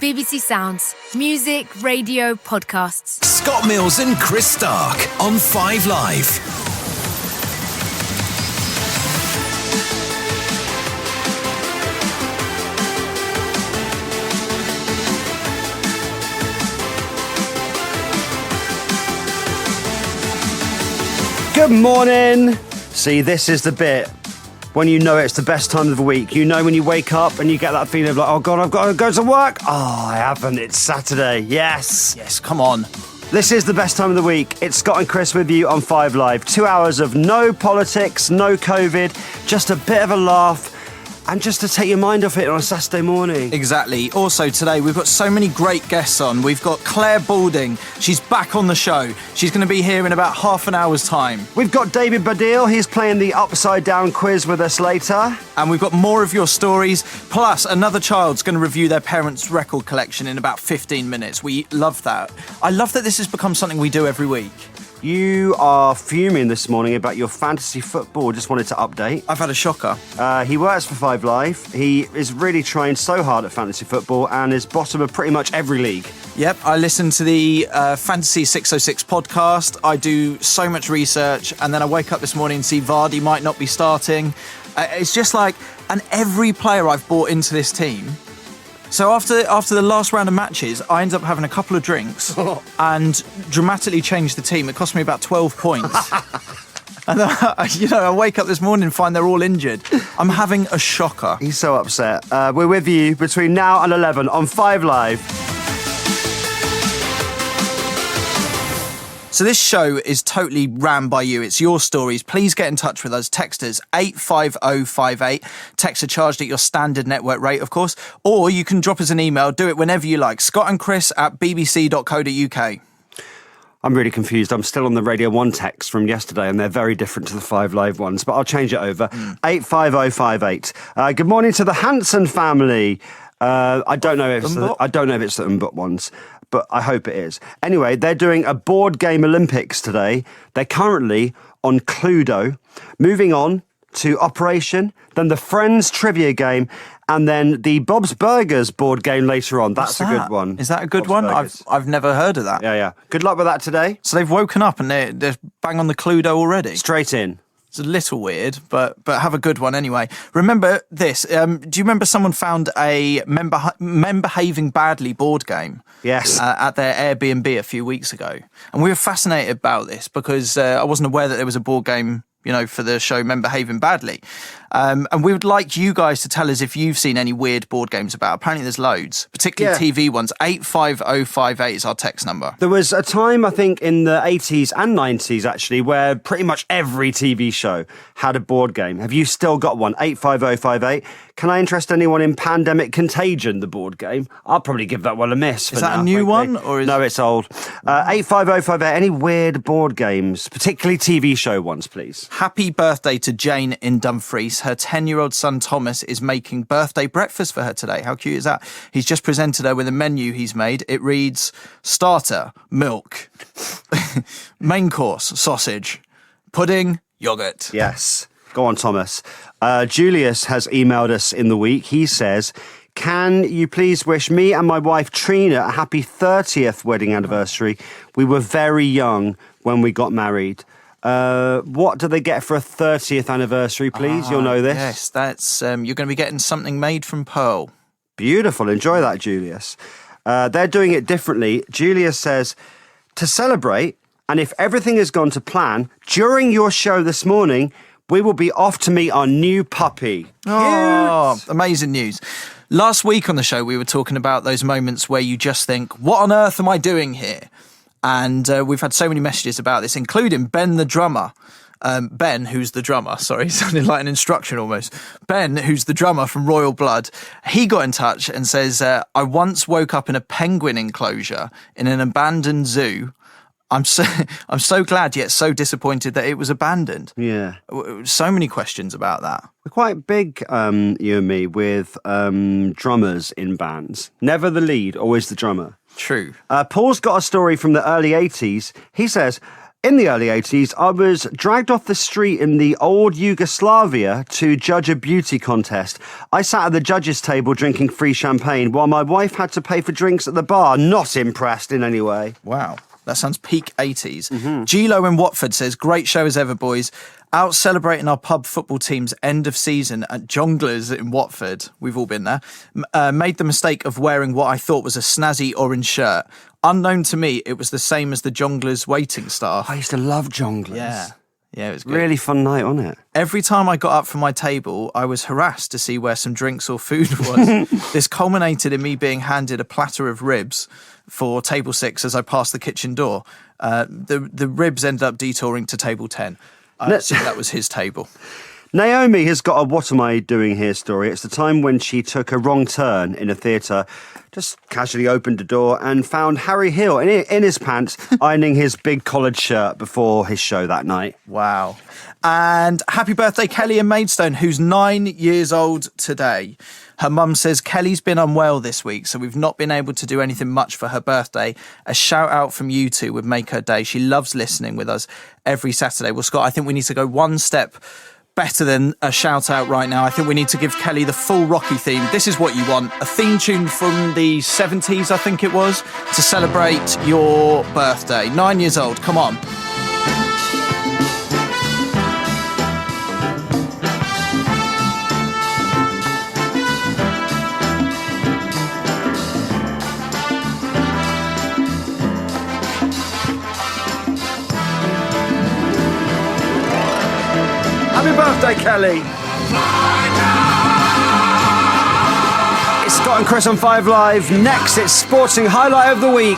BBC Sounds. Music, radio, podcasts. Scott Mills and Chris Stark on 5 Live. Good morning. See, this is the bit when you know it's the best time of the week. You know when you wake up and you get that feeling of like, oh God, I've got to go to work. Oh, I haven't. It's Saturday. Yes. Yes, come on. This is the best time of the week. It's Scott and Chris with you on 5 Live. 2 hours of no politics, no COVID, just a bit of a laugh. And just to take your mind off it on a Saturday morning. Exactly. Also today, we've got so many great guests on. We've got Clare Balding. She's back on the show. She's going to be here in about half an hour's time. We've got David Baddiel. He's playing the Upside Down quiz with us later. And we've got more of your stories. Plus, another child's going to review their parents' record collection in about 15 minutes. We love that. I love that this has become something we do every week. You are fuming this morning about your fantasy football. Just wanted to update. I've had a shocker. He works for 5 Live. He is really trying so hard at fantasy football and is bottom of pretty much every league. Yep, I listen to the Fantasy 606 podcast. I do so much research, and then I wake up this morning and see Vardy might not be starting. It's just like, and every player I've bought into this team. So after the last round of matches, I ended up having a couple of drinks and dramatically changed the team. It cost me about 12 points. And I wake up this morning and find they're all injured. I'm having a shocker. He's so upset. We're with you between now and 11 on 5 Live. So this show is totally ran by you. It's your stories. Please get in touch with us. Text us 85058. Texts are charged at your standard network rate, of course. Or you can drop us an email. Do it whenever you like. scottandchris@bbc.co.uk. I'm really confused. I'm still on the Radio 1 text from yesterday, and they're very different to the 5 Live ones, but I'll change it over. 85058. Good morning to the Hanson family. I don't know if it's the Umbut ones, but I hope it is. Anyway, they're doing a board game Olympics today. They're currently on Cluedo. Moving on to Operation, then the Friends trivia game, and then the Bob's Burgers board game later on. That's a good one. Is that a good Bob's one? Burgers. I've never heard of that. Yeah. Good luck with that today. So they've woken up and they're bang on the Cluedo already. Straight in. It's a little weird, but have a good one anyway. Remember this. Do you remember someone found a men behaving badly board game? Yes. At their Airbnb a few weeks ago. And we were fascinated about this because I wasn't aware that there was a board game, for the show Men Behaving Badly. And we would like you guys to tell us if you've seen any weird board games about. Apparently there's loads, particularly TV ones. 85058 is our text number. There was a time, I think, in the 80s and 90s, actually, where pretty much every TV show had a board game. Have you still got one? 85058. Can I interest anyone in Pandemic Contagion, the board game? I'll probably give that one a miss. Is that a new one? Or No, it's old. 85058. Any weird board games, particularly TV show ones, please? Happy birthday to Jane in Dumfries. Her 10-year-old son Thomas is making birthday breakfast for her today. How cute is that? He's just presented her with a menu he's made. It reads, starter, milk, main course, sausage, pudding, yoghurt. Yes. Go on, Thomas. Julius has emailed us in the week. He says, can you please wish me and my wife Trina a happy 30th wedding anniversary? We were very young when we got married. What do they get for a 30th anniversary, please? You'll know this. Yes, that's you're going to be getting something made from pearl. Beautiful. Enjoy that, Julius. They're doing it differently. Julius says, to celebrate, and if everything has gone to plan, during your show this morning, we will be off to meet our new puppy. Oh, amazing news. Last week on the show, we were talking about those moments where you just think, what on earth am I doing here? And we've had so many messages about this, including Ben the drummer. Ben, who's the drummer, sorry, sounded like an instruction almost. Ben, who's the drummer from Royal Blood, he got in touch and says, I once woke up in a penguin enclosure in an abandoned zoo. I'm so glad yet so disappointed that it was abandoned. Yeah. So many questions about that. We're quite big, you and me, with drummers in bands. Never the lead, always the drummer. True. Paul's got a story from the early 80s. He says, In the early 80s, I was dragged off the street in the old Yugoslavia to judge a beauty contest. I sat at the judges' table drinking free champagne while my wife had to pay for drinks at the bar. Not impressed in any way. Wow, that sounds peak 80s. Gilo in Watford says, great show as ever, boys. Out celebrating our pub football team's end of season at Jongleurs in Watford. We've all been there. Made the mistake of wearing what I thought was a snazzy orange shirt. Unknown to me, it was the same as the Jongleurs waiting staff. I used to love Jongleurs. Yeah, it was good. Really fun night, wasn't it? Every time I got up from my table, I was harassed to see where some drinks or food was. This culminated in me being handed a platter of ribs for table 6 as I passed the kitchen door. The ribs ended up detouring to table 10. I assume that was his table. Naomi has got a what am I doing here story. It's the time when she took a wrong turn in a theatre, just casually opened a door and found Harry Hill in his pants, ironing his big collared shirt before his show that night. Wow. And happy birthday, Kelly in Maidstone, who's 9 years old today. Her mum says Kelly's been unwell this week, so we've not been able to do anything much for her birthday. A shout out from you two would make her day. She loves listening with us every Saturday. Well, Scott, I think we need to go one step better than a shout out right now. I think we need to give Kelly the full Rocky theme. This is what you want. A theme tune from the 70s, I think it was, to celebrate your birthday. 9 years old, come on. Happy birthday, Kelly. It's Scott and Chris on 5 Live. Next, it's Sporting Highlight of the Week.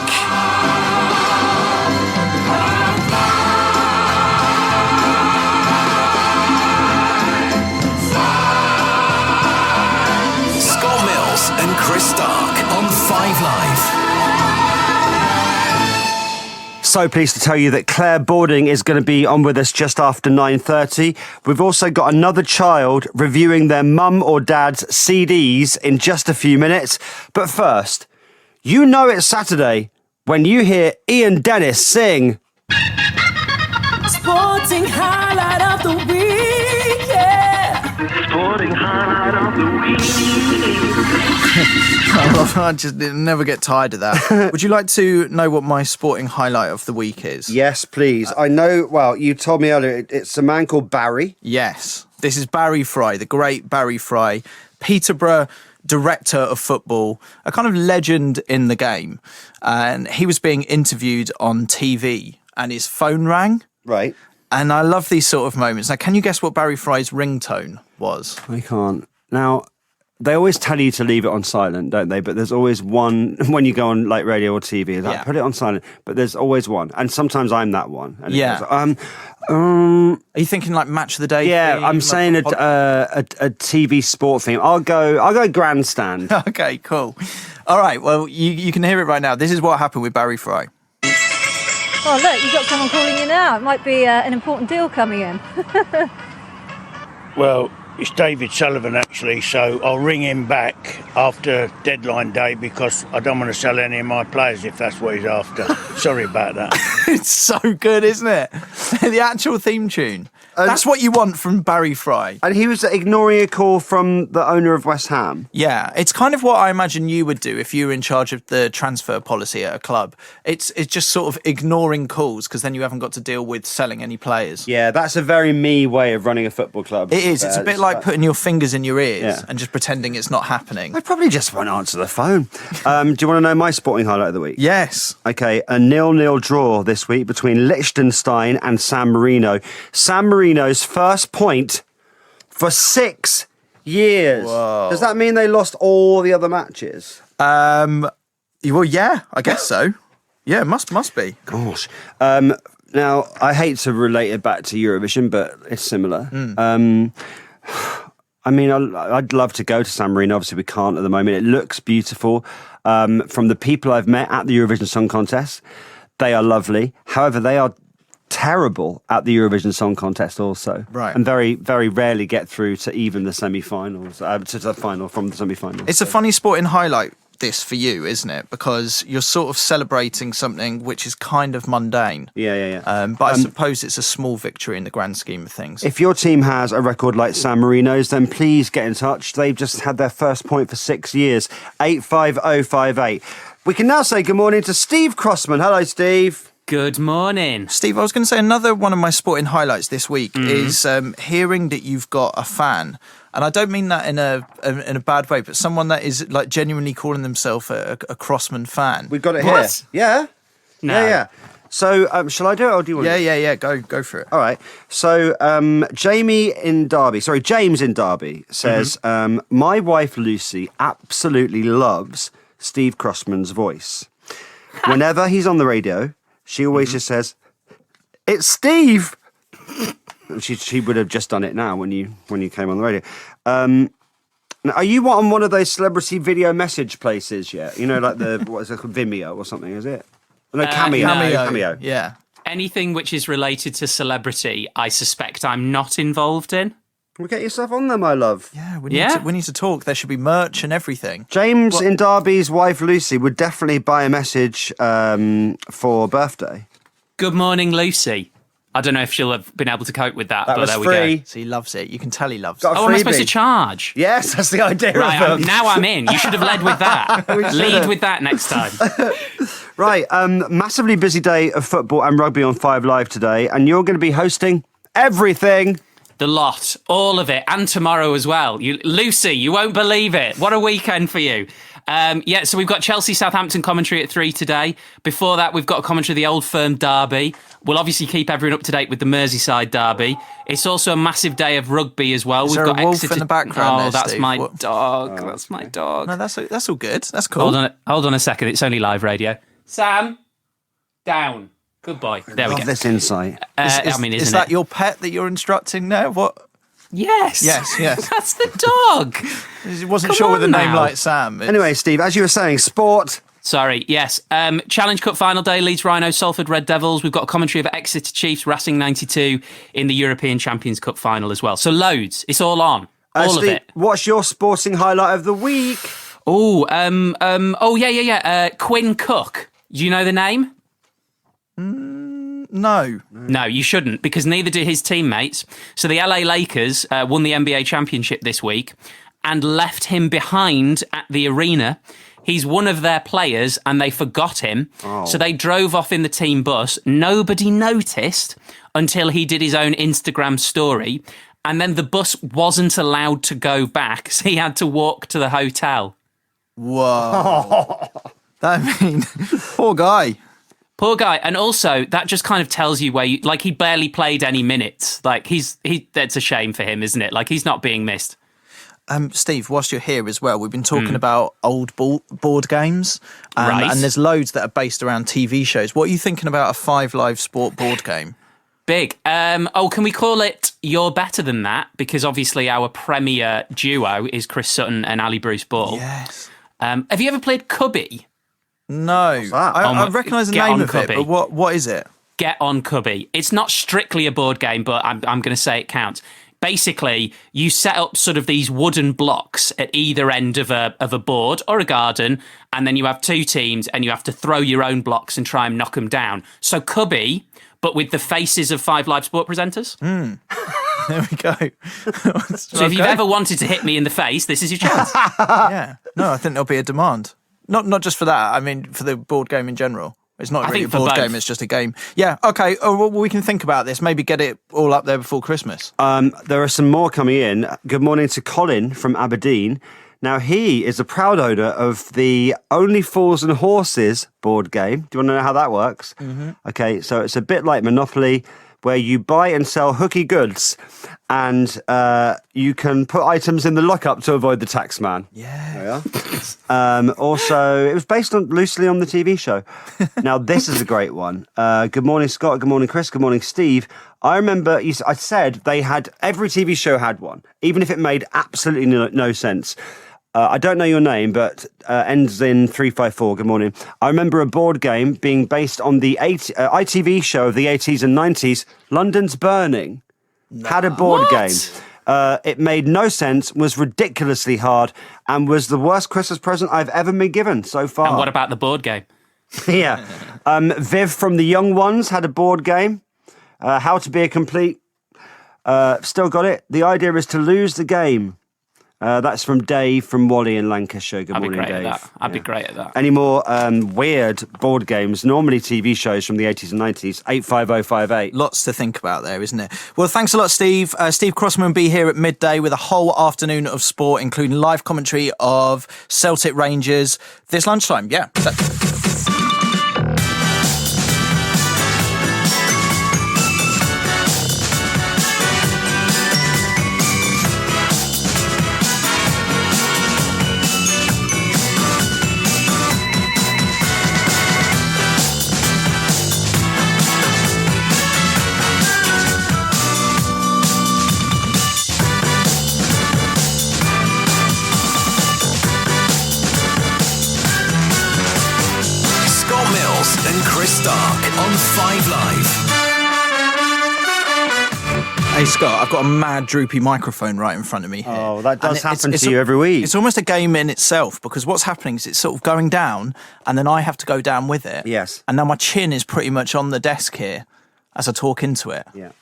Scott Mills and Chris Stark on 5 Live. So pleased to tell you that Clare Balding is going to be on with us just after 9:30. We've also got another child reviewing their mum or dad's CDs in just a few minutes. But first, you know it's Saturday when you hear Ian Dennis sing. Sporting highlight of the week, yeah. Sporting highlight of the week. I just never get tired of that. Would you like to know what my sporting highlight of the week is? Yes, please. I know, well, you told me earlier, it's a man called Barry. Yes. This is Barry Fry, the great Barry Fry, Peterborough director of football, a kind of legend in the game. And he was being interviewed on TV and his phone rang. Right. And I love these sort of moments. Now, can you guess what Barry Fry's ringtone was? I can't. Now, they always tell you to leave it on silent, don't they? But there's always one, when you go on like radio or TV, like, put it on silent, but there's always one. And sometimes I'm that one. And yeah. Goes, are you thinking like match of the day? Yeah, theme, I'm saying a TV sport theme. I'll go grandstand. Okay, cool. All right, well, you can hear it right now. This is what happened with Barry Fry. Oh, look, you've got someone calling you now. It might be an important deal coming in. Well, it's David Sullivan, actually, so I'll ring him back after deadline day because I don't want to sell any of my players if that's what he's after. Sorry about that. It's so good, isn't it? The actual theme tune. That's what you want from Barry Fry. And he was ignoring a call from the owner of West Ham. Yeah, it's kind of what I imagine you would do if you were in charge of the transfer policy at a club. It's just sort of ignoring calls because then you haven't got to deal with selling any players. Yeah, that's a very me way of running a football club. It is. It's a bit like putting your fingers in your ears and just pretending it's not happening. I probably just won't answer the phone. Do you want to know my sporting highlight of the week? Yes. Okay, a 0-0 draw this week between Liechtenstein and San Marino. San Marino's first point for 6 years. Whoa. Does that mean they lost all the other matches? Well, yeah, I guess so. Yeah, must be. Gosh. Now, I hate to relate it back to Eurovision, but it's similar. I mean, I'd love to go to San Marino. Obviously, we can't at the moment. It looks beautiful. From the people I've met at the Eurovision Song Contest, they are lovely. However, they are terrible at the Eurovision Song Contest also. Right. And very, very rarely get through to even the semi-finals, to the final from the semi-finals. It's a funny sporting highlight this for you, isn't it? Because you're sort of celebrating something which is kind of mundane. Yeah. But I suppose it's a small victory in the grand scheme of things. If your team has a record like San Marino's, then please get in touch. They've just had their first point for 6 years. 85058. We can now say good morning to Steve Crossman. Hello, Steve. Good morning. Steve, I was going to say another one of my sporting highlights this week is hearing that you've got a fan. And I don't mean that in a bad way, but someone that is like genuinely calling themselves a Crossman fan. We've got it What? here. Yeah? No. Yeah. So, shall I do it or do you want to? Yeah. Go for it. All right. So, James in Derby says, my wife Lucy absolutely loves Steve Crossman's voice. Whenever he's on the radio, she always just says, "It's Steve." She would have just done it now when you came on the radio. Now, are you on one of those celebrity video message places yet? You know, like what is it called, Vimeo or something? Is it? No, Cameo. Cameo. Yeah. Anything which is related to celebrity, I suspect I'm not involved in. Well, get yourself on there, my love. Yeah, we need to talk. There should be merch and everything. James in Derby's wife Lucy would definitely buy a message for birthday. Good morning, Lucy. I don't know if she'll have been able to cope with that, That but was there free. we go. So he loves it. You can tell he loves Got it. a Oh, am I supposed freebie. to charge? Yes, that's the idea Right, of them. now I'm in. You should have led with that. Lead with that next time. Right, massively busy day of football and rugby on 5 Live today, and you're going to be hosting everything. The lot, all of it, and tomorrow as well. Lucy, you won't believe it. What a weekend for you. So we've got Chelsea-Southampton commentary at 3 today. Before that, we've got a commentary of the Old Firm derby. We'll obviously keep everyone up to date with the Merseyside derby. It's also a massive day of rugby as well. Is We've there got a wolf Exeter... in the background Oh, there, that's Steve? my What? dog. That's my dog. No, that's all good. That's cool. Hold on a second. It's only live radio. Sam, down. Good boy. There we Love go. this insight. Is that your pet that you're instructing there? What? Yes. Yes. That's the dog. He wasn't Come sure with a on name now. like Sam. Anyway, Steve, as you were saying, sport. Sorry, yes. Challenge Cup final day, Leeds Rhinos, Salford Red Devils. We've got a commentary of Exeter Chiefs, Racing 92 in the European Champions Cup final as well. So loads. It's all on. All Steve, of it. What's your sporting highlight of the week? Quinn Cook. Do you know the name? No. No, you shouldn't, because neither did his teammates. So the LA Lakers won the NBA championship this week and left him behind at the arena. He's one of their players and they forgot him. So they drove off in the team bus. Nobody noticed until he did his own Instagram story. And then the bus wasn't allowed to go back. So he had to walk to the hotel. Whoa. Poor guy. Poor guy. And also, that just kind of tells you he barely played any minutes. Like, that's a shame for him, isn't it? Like, he's not being missed. Steve, whilst you're here as well, we've been talking about old board games. Right. And there's loads that are based around TV shows. What are you thinking about a 5 Live sport board game? Big. Can we call it You're Better Than That? Because obviously our premier duo is Chris Sutton and Ali Bruce Ball. Yes. Have you ever played Cubby? No. I recognise the Get name on of Cubby. it, but what is it? Get on Cubby. It's not strictly a board game, but I'm going to say it counts. Basically, you set up sort of these wooden blocks at either end of a board or a garden, and then you have 2 teams, and you have to throw your own blocks and try and knock them down. So Cubby, but with the faces of 5 Live sport presenters. There we go. So if you've ever wanted to hit me in the face, this is your chance. Yeah. No, I think there'll be a demand. Not just for that. I mean, for the board game in general. It's not really a think for board both. game, it's just a game. Yeah, okay. Well, we can think about this. Maybe get it all up there before Christmas. There are some more coming in. Good morning to Colin from Aberdeen. Now, he is a proud owner of the Only Fools and Horses board game. Do you want to know how that works? Mm-hmm. Okay, so it's a bit like Monopoly, where you buy and sell hooky goods, and you can put items in the lockup to avoid the tax man. Yeah. Also, it was based loosely on the TV show. Now, this is a great one. Good morning, Scott. Good morning, Chris. Good morning, Steve. I remember I said every TV show had one, even if it made absolutely no sense. I don't know your name, but ends in 354. Good morning. I remember a board game being based on the ITV show of the 80s and 90s, London's Burning. Had a board game. It made no sense, was ridiculously hard, and was the worst Christmas present I've ever been given so far. And what about the board game? Yeah. Viv from the Young Ones had a board game. How to be a complete. Still got it. The idea is to lose the game. That's from Dave from Wally in Lancashire. Good morning, Dave. I'd be great at that. Any more weird board games, normally TV shows from the 80s and 90s? 85058. Lots to think about there, isn't it? Well, thanks a lot, Steve. Steve Crossman will be here at midday with a whole afternoon of sport, including live commentary of Celtic Rangers this lunchtime. Yeah. Chris Stark on 5 Live. Hey Scott, I've got a mad droopy microphone right in front of me here. Oh, that does happen to you every week. It's almost a game in itself, because what's happening is it's sort of going down and then I have to go down with it. Yes. And now my chin is pretty much on the desk here as I talk into it. Yeah.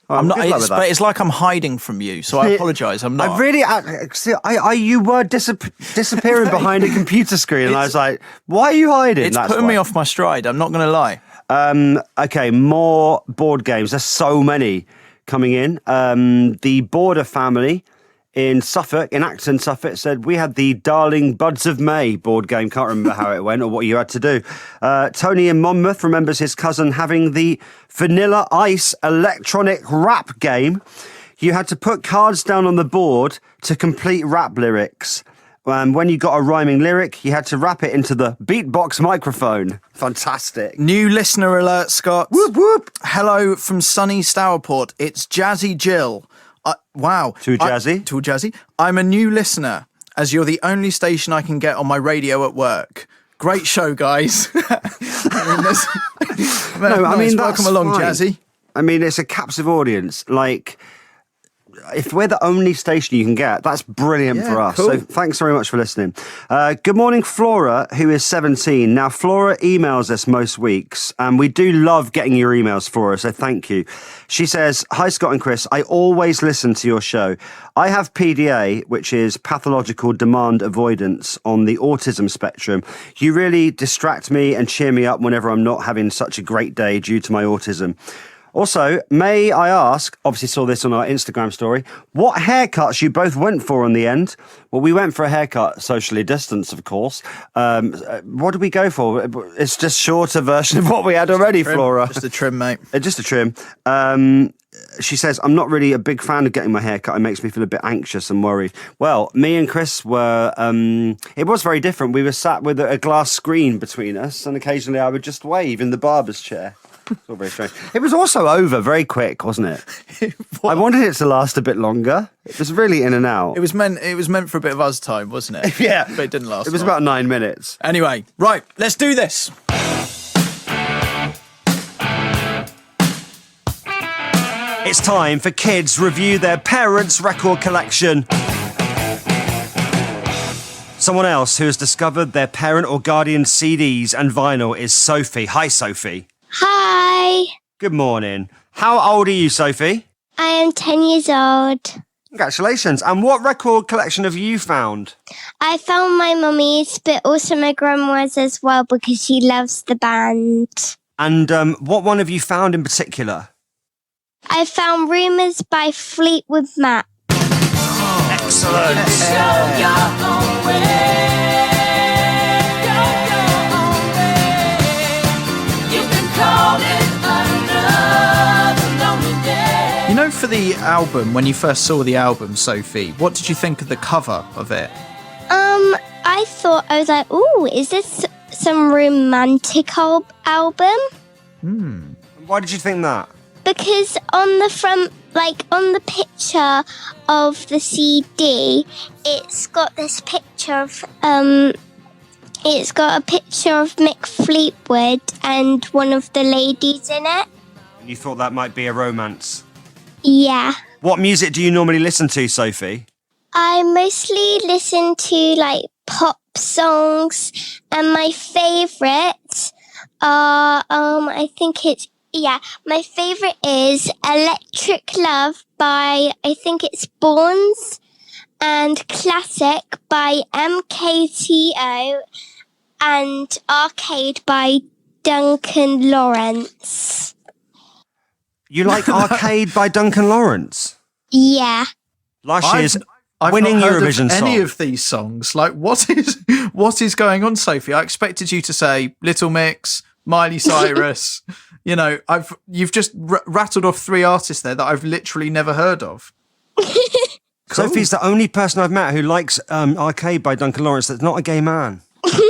I'm not, but it's like I'm hiding from you, so I apologise. I'm not. You were disappearing behind a computer screen, and I was like, "Why are you hiding?" It's putting me off my stride. I'm not going to lie. Okay, more board games. There's so many coming in. The Border family in Suffolk, in Acton, Suffolk, said we had the Darling Buds of May board game. Can't remember how it went or what you had to do. Tony in Monmouth remembers his cousin having the Vanilla Ice electronic rap game. You had to put cards down on the board to complete rap lyrics. When you got a rhyming lyric, you had to rap it into the beatbox microphone. Fantastic. New listener alert, Scott. Whoop, whoop. Hello from sunny Stourport. It's Jazzy Jill. Wow. Too jazzy? I'm a new listener, as you're the only station I can get on my radio at work. Great show, guys. Welcome along, fine. Jazzy. I mean, it's a captive audience. Like, if we're the only station you can get, that's brilliant for us. Cool. So thanks very much for listening. Good morning, Flora, who is 17. Now, Flora emails us most weeks, and we do love getting your emails, Flora, so thank you. She says, "Hi, Scott and Chris. I always listen to your show. I have PDA, which is pathological demand avoidance on the autism spectrum. You really distract me and cheer me up whenever I'm not having such a great day due to my autism. Also, may I ask, obviously saw this on our Instagram story, what haircuts you both went for in the end?" Well, we went for a haircut, socially distanced, of course. What did we go for? It's just shorter version of what we had already, Flora. Just a trim, mate. Just a trim. She says, "I'm not really a big fan of getting my hair cut. It makes me feel a bit anxious and worried." Well, me and Chris were, it was very different. We were sat with a glass screen between us, and occasionally I would just wave in the barber's chair. It's all very strange. It was also over very quick, wasn't it? I wanted it to last a bit longer. It was really in and out. It was meant for a bit of us time, wasn't it? Yeah. But it didn't last It was long. about 9 minutes. Anyway, right, let's do this. It's time for kids review their parents' record collection. Someone else who has discovered their parent or guardian's CDs and vinyl is Sophie. Hi, Sophie. Hi, Good morning. How old are you, Sophie? I am 10 years old. Congratulations. And what record collection have you found? I found my mummy's, but also my grandma's as well, because she loves the band. And what one have you found in particular? I found Rumours by Fleetwood Mac. Excellent. You know, for the album, when you first saw the album, Sophie, what did you think of the cover of it? I was like, ooh, is this some romantic album? Why did you think that? Because on the front, like on the picture of the CD, it's got this picture of it's got a picture of Mick Fleetwood and one of the ladies in it. You thought that might be a romance? Yeah. What music do you normally listen to, Sophie? I mostly listen to like pop songs, and my favourite are my favourite is Electric Love by I think it's Bournes, and Classic by MKTO, and Arcade by Duncan Lawrence. You like Arcade by Duncan Lawrence? Yeah. Last year's I've winning not heard Eurovision of any song. of these songs. Like, what is going on, Sophie? I expected you to say Little Mix, Miley Cyrus. You've just rattled off 3 artists there that I've literally never heard of. Sophie's the only person I've met who likes Arcade by Duncan Lawrence that's not a gay man.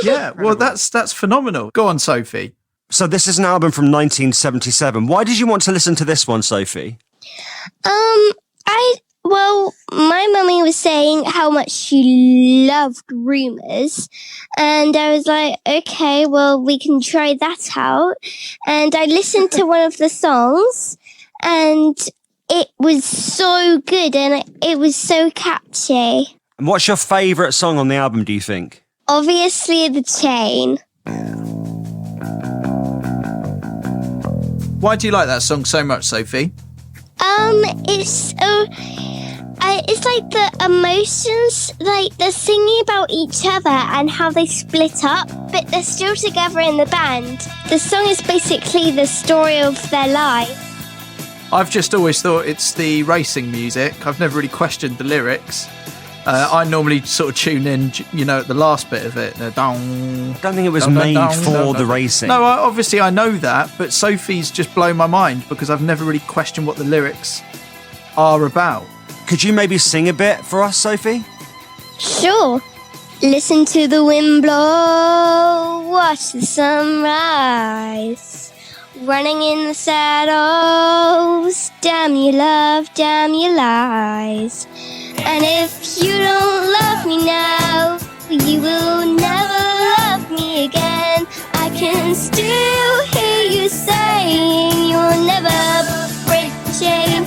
Yeah, well, that's phenomenal. Go on, Sophie. So this is an album from 1977. Why did you want to listen to this one, Sophie? Well, my mummy was saying how much she loved Rumours, and I was like, okay, well, we can try that out. And I listened to one of the songs, and it was so good, and it was so catchy. And what's your favourite song on the album, do you think? Obviously, The Chain. Why do you like that song so much, Sophie? It's like the emotions, like they're singing about each other and how they split up, but they're still together in the band. The song is basically the story of their life. I've just always thought it's the racing music. I've never really questioned the lyrics. I normally sort of tune in, at the last bit of it. I don't think it was made for the racing. No, obviously I know that, but Sophie's just blown my mind because I've never really questioned what the lyrics are about. Could you maybe sing a bit for us, Sophie? Sure. Listen to the wind blow, watch the sunrise, running in the shadows, damn your love, damn your lies. And if you don't love me now, you will never love me again. I can still hear you saying you'll never break the chain.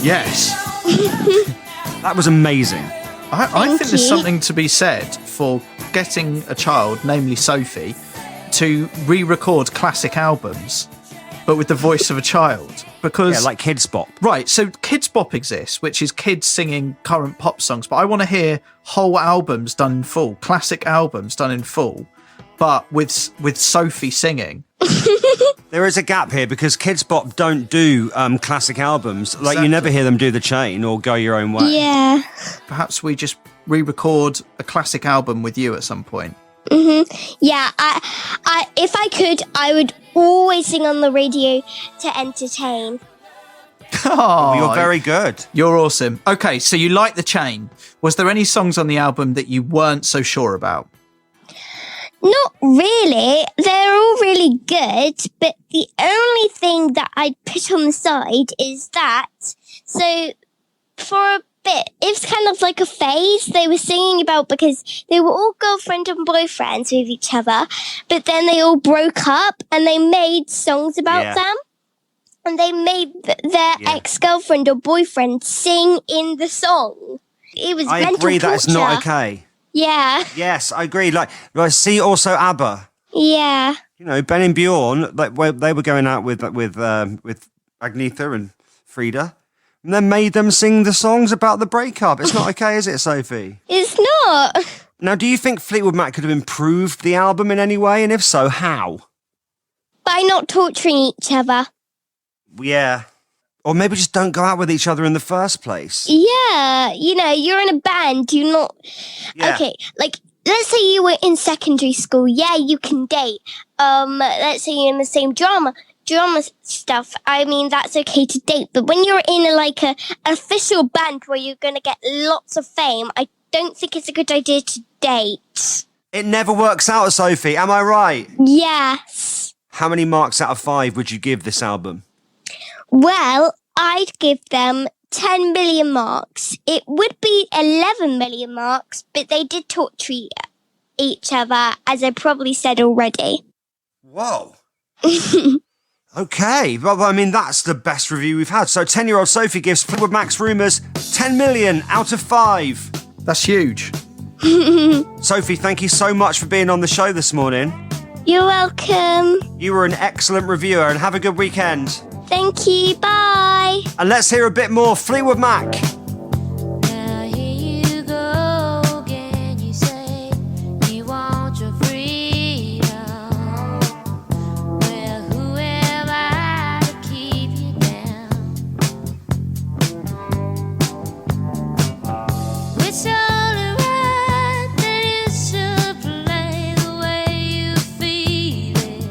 Yes. That was amazing. I think there's something to be said for getting a child, namely Sophie, to re-record classic albums, but with the voice of a child. Because, yeah, like Kids Bop. Right, so Kids Bop exists, which is kids singing current pop songs, but I want to hear whole albums done in full, classic albums done in full, but with Sophie singing. There is a gap here because Kids Bop don't do classic albums. Like, Exactly. you never hear them do The Chain or Go Your Own Way. Yeah. Perhaps we just re-record a classic album with you at some point. Yeah, I if I could, I would always sing on the radio to entertain. Oh, You're very good. You're awesome. Okay, so you like The Chain. Was there any songs on the album that you weren't so sure about? Not really. They're all really good, but the only thing that I'd put on the side is that. So, for a bit, it's kind of like a phase they were singing about because they were all girlfriend and boyfriends with each other, but then they all broke up and they made songs about them. And they made their ex-girlfriend or boyfriend sing in the song. It was mental agree that it's torture. not okay. Yeah. Yes, I agree. Like see also ABBA. Yeah. You know, Ben and Bjorn, like they were going out with Agnetha and Frida, and then made them sing the songs about the breakup. It's not okay, is it, Sophie? It's not. Now, do you think Fleetwood Mac could have improved the album in any way, and if so, how? By not torturing each other. Yeah. Or maybe just don't go out with each other in the first place. Yeah, you're in a band, you're not... Yeah. Okay, like, let's say you were in secondary school, yeah, you can date. Let's say you're in the same drama stuff, I mean, that's okay to date. But when you're in an official band where you're going to get lots of fame, I don't think it's a good idea to date. It never works out, Sophie, am I right? Yes. How many marks out of 5 would you give this album? Well, I'd give them 10 million marks. It would be 11 million marks, but they did torture each other, as I probably said already. Whoa. Okay, well, I mean, that's the best review we've had. So 10-year-old Sophie gives Fleetwood Mac's Rumours 10 million out of 5. That's huge. Sophie, thank you so much for being on the show this morning. You're welcome. You were an excellent reviewer, and have a good weekend. Thank you. Bye. And let's hear a bit more Fleetwood Mac. Now here you go again. You say you want your freedom. Well, who am I to keep you down? It's only right that you should play the way you feel it.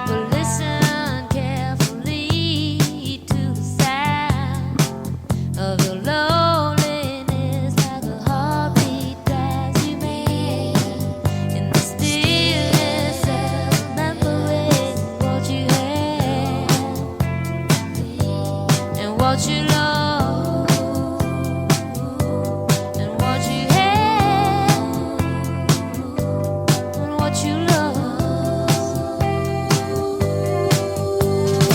But listen carefully to the sound of your loneliness, like a heartbeat drives you mad. In the stillness of remembering what you had and what you lost and what you had and what you lost.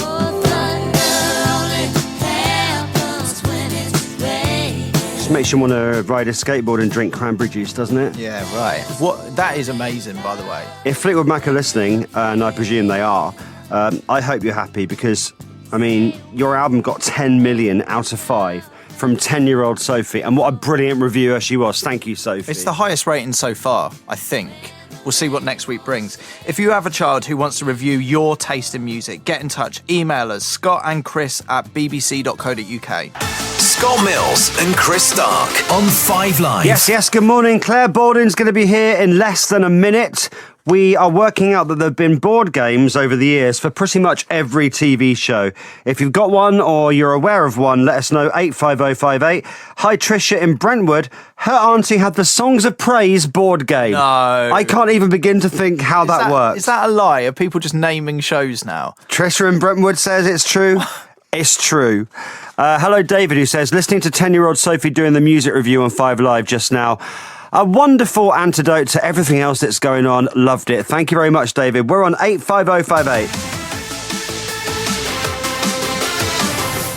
Oh, thunder only happens when it's raining. Just makes you want to ride a skateboard and drink cranberry juice, doesn't it? Yeah, right. What? That is amazing, by the way. If Fleetwood Mac are listening, and I presume they are, I hope you're happy because, I mean, your album got 10 million out of 5 from 10-year-old Sophie, and what a brilliant reviewer she was. Thank you, Sophie. It's the highest rating so far, I think. We'll see what next week brings. If you have a child who wants to review your taste in music, get in touch. Email us, scottandchris@bbc.co.uk. Scott Mills and Chris Stark on 5 Live. Yes, good morning. Clare Balding's going to be here in less than a minute. We are working out that there have been board games over the years for pretty much every TV show. If you've got one or you're aware of one, let us know, 85058. Hi, Tricia in Brentwood. Her auntie had the Songs of Praise board game. No. I can't even begin to think how that works. Is that a lie? Are people just naming shows now? Tricia in Brentwood says it's true. It's true. Hello, David, who says, listening to 10-year-old Sophie doing the music review on 5 Live just now. A wonderful antidote to everything else that's going on. Loved it. Thank you very much, David. We're on 85058.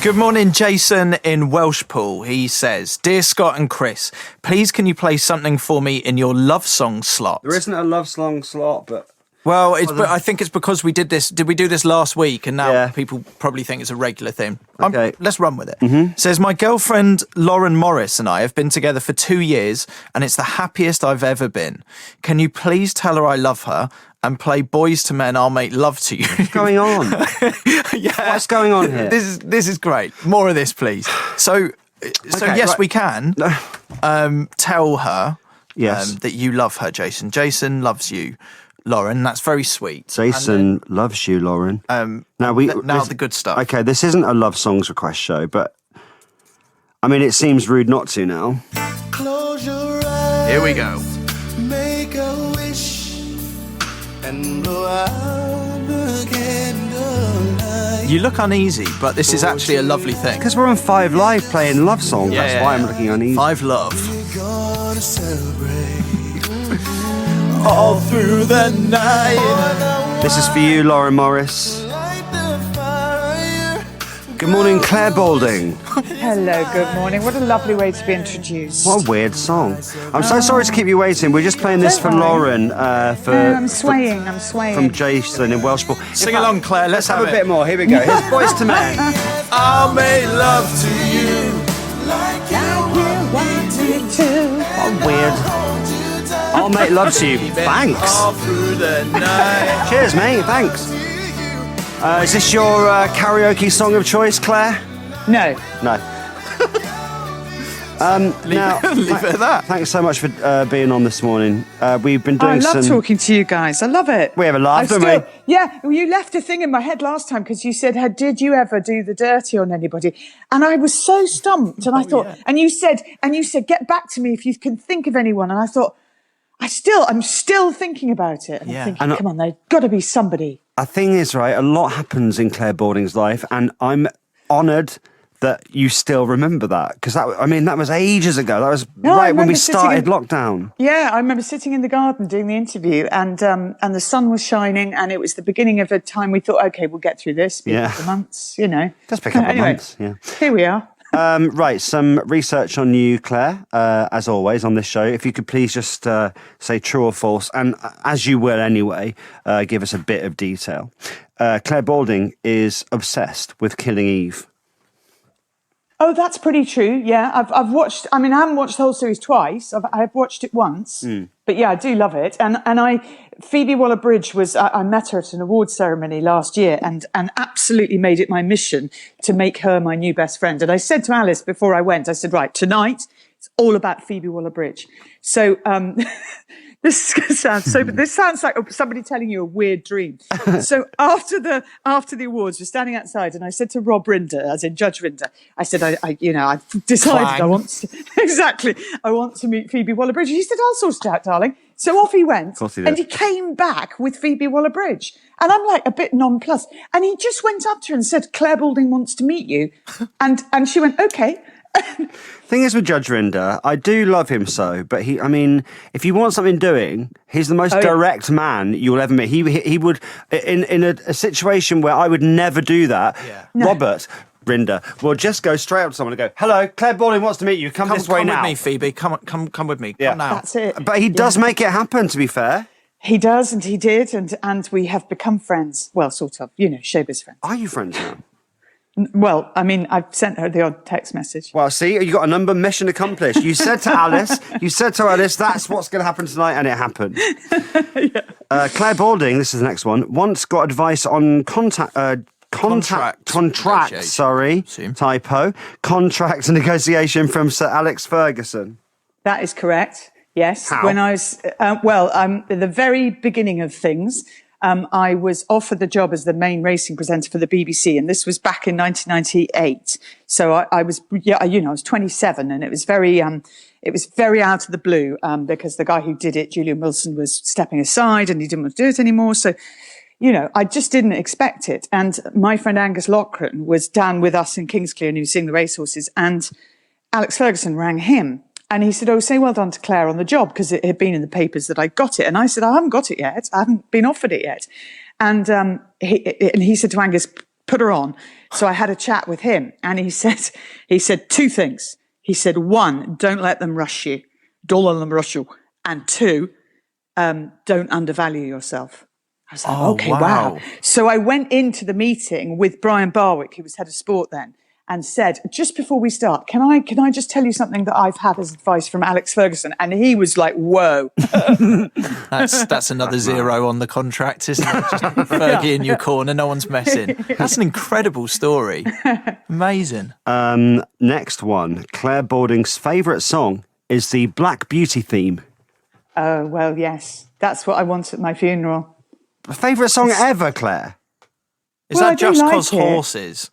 Good morning, Jason in Welshpool. He says, Dear Scott and Chris, please can you play something for me in your love song slot? There isn't a love song slot, but... Well, I think it's because we did this. Did we do this last week? And now Yeah. people probably think it's a regular thing. Okay. Let's run with it. Says, my girlfriend Lauren Morris and I have been together for 2 years and it's the happiest I've ever been. Can you please tell her I love her and play Boys to Men, I'll Make Love to You? What's going on? Yeah. What's going on here? This is great. More of this, please. So Okay, yes, right. we can tell her Yes. that you love her, Jason. Jason loves you, Lauren. That's very sweet. Jason loves you, Lauren. Now this- the good stuff. Okay, this isn't a love songs request show, but I mean, it seems rude not to now. Close your eyes. Here we go. Make a wish and blow out the candlelight. You look uneasy, but this is actually a lovely thing. Because we're on 5 Live playing love songs. That's why I'm looking uneasy. 5 Love. We're gonna celebrate all through the night. This is for you, Lauren Morris. Light the fire. Good morning, Clare Balding. Hello, good morning. What a lovely way to be introduced. What a weird song. I'm so sorry to keep you waiting. We're just playing this for Don't worry. Lauren. I'm swaying. From Jason in Welshpool. Sing along, Claire. Let's have a bit more. Here we go. Here's Boys to Men. I'll make love to you. Like you want me to. What weird. I'll make love to you. Thanks. All through the night. Cheers, mate. Thanks. Is this your karaoke song of choice, Claire? No. No. Leave it at that. Thanks so much for being on this morning. We've been I doing love talking to you guys. I love it. We have a laugh, don't we? Yeah, well, you left a thing in my head last time because you said, did you ever do the dirty on anybody? And I was so stumped. And I thought, and you said, get back to me if you can think of anyone. And I thought, I'm still thinking about it. And I'm thinking, come on, there's got to be somebody. The thing is, right, a lot happens in Clare Balding's life, and I'm honoured that you still remember that, because that was ages ago. That was No, I right when we remember sitting started in- lockdown. Yeah, I remember sitting in the garden doing the interview, and the sun was shining, and it was the beginning of a time we thought, okay, we'll get through this. Be a couple of months, Just pick up Anyway, months. Yeah. Here we are. Right, some research on you, Claire, as always on this show. If you could please just say true or false, and as you will anyway, give us a bit of detail. Clare Balding is obsessed with Killing Eve. Oh, that's pretty true. Yeah, I've watched. I mean, I haven't watched the whole series twice. I've watched it once, but yeah, I do love it. And Phoebe Waller-Bridge was. I met her at an awards ceremony last year, and absolutely made it my mission to make her my new best friend. And I said to Alice before I went, I said, right, tonight it's all about Phoebe Waller-Bridge. So this sounds like somebody telling you a weird dream. So after the awards, we're standing outside, and I said to Rob Rinder, as in Judge Rinder, I said, I've decided I want to meet Phoebe Waller-Bridge. He said, I'll sort it out, darling. So off he went, and he came back with Phoebe Waller-Bridge, and I'm like a bit nonplussed. And he just went up to her and said, Clare Balding wants to meet you, and she went, okay. Thing is with Judge Rinder, I do love him so, but if you want something doing, he's the most direct man you'll ever meet. He would, in a situation where I would never do that, Robert Rinder will just go straight up to someone and go, hello, Clare Balding wants to meet you, come this way now. Come with me, Phoebe, come with me, come now. That's it. But he does make it happen, to be fair. He does, and he did, and we have become friends. Well, sort of, showbiz friends. Are you friends now? Well, I mean, I've sent her the odd text message. Well, see, you got a number, mission accomplished. You said to Alice, that's what's going to happen tonight, and it happened. Clare Balding, this is the next one, once got advice on contract negotiation from Sir Alex Ferguson. That is correct. Yes. How? When I was, at the very beginning of things, I was offered the job as the main racing presenter for the BBC, and this was back in 1998. So I was 27, and it was very out of the blue, because the guy who did it, Julian Wilson, was stepping aside, and he didn't want to do it anymore. So, I just didn't expect it. And my friend Angus Loughran was down with us in Kingsclear, and he was seeing the racehorses, and Alex Ferguson rang him. And he said, say well done to Claire on the job, because it had been in the papers that I got it. And I said, I haven't got it yet. I haven't been offered it yet. And he said to Angus, put her on. So I had a chat with him, and he said two things. He said, one, don't let them rush you. Don't let them rush you. And two, don't undervalue yourself. I was like, okay, wow. So I went into the meeting with Brian Barwick, who was head of sport then, and said, just before we start, can I just tell you something that I've had as advice from Alex Ferguson? And he was like, whoa. That's another zero on the contract, isn't it? Just Fergie in your corner, no one's messing. That's an incredible story. Amazing. Next one. Clare Balding's favourite song is the Black Beauty theme. Oh, well, yes. That's what I want at my funeral. Favourite song ever, Claire? Is that just because horses?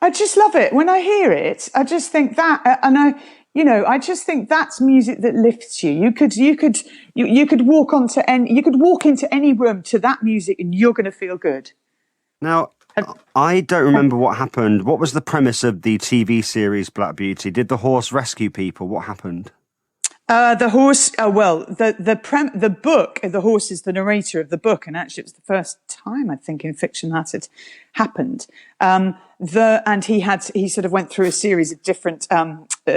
I just love it. When I hear it, I just think that, I just think that's music that lifts you. You could walk into any room to that music, and you're going to feel good. Now, I don't remember what happened. What was the premise of the TV series Black Beauty? Did the horse rescue people? What happened? The horse. The book. The horse is the narrator of the book, and actually, it was the first time I think in fiction that had happened. And he sort of went through a series of different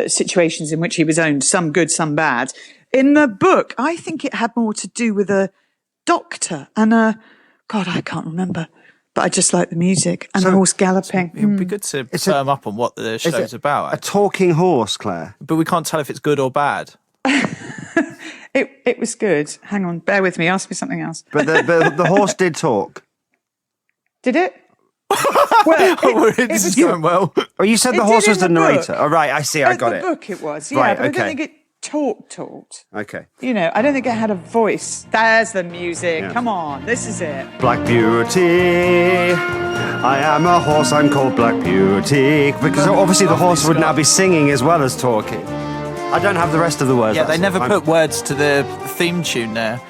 situations in which he was owned, some good, some bad. In the book, I think it had more to do with a doctor and God, I can't remember. But I just like the music and the horse galloping. It would be good to firm up on what the show's about. A talking horse, Claire. But we can't tell if it's good or bad. It was good. Hang on, bear with me. Ask me something else. But the horse did talk. Did it? Well, this is going well. Oh, you said the horse was the narrator. Oh, right, I see. I got it. The book it was, yeah. Right, but okay. I don't think it talked. Okay. I don't think it had a voice. There's the music. Yeah. Come on, this is it. Black Beauty. I am a horse. I'm called Black Beauty. Because obviously the horse would now be singing as well as talking. I don't have the rest of the words. Yeah, they never put words to the theme tune there.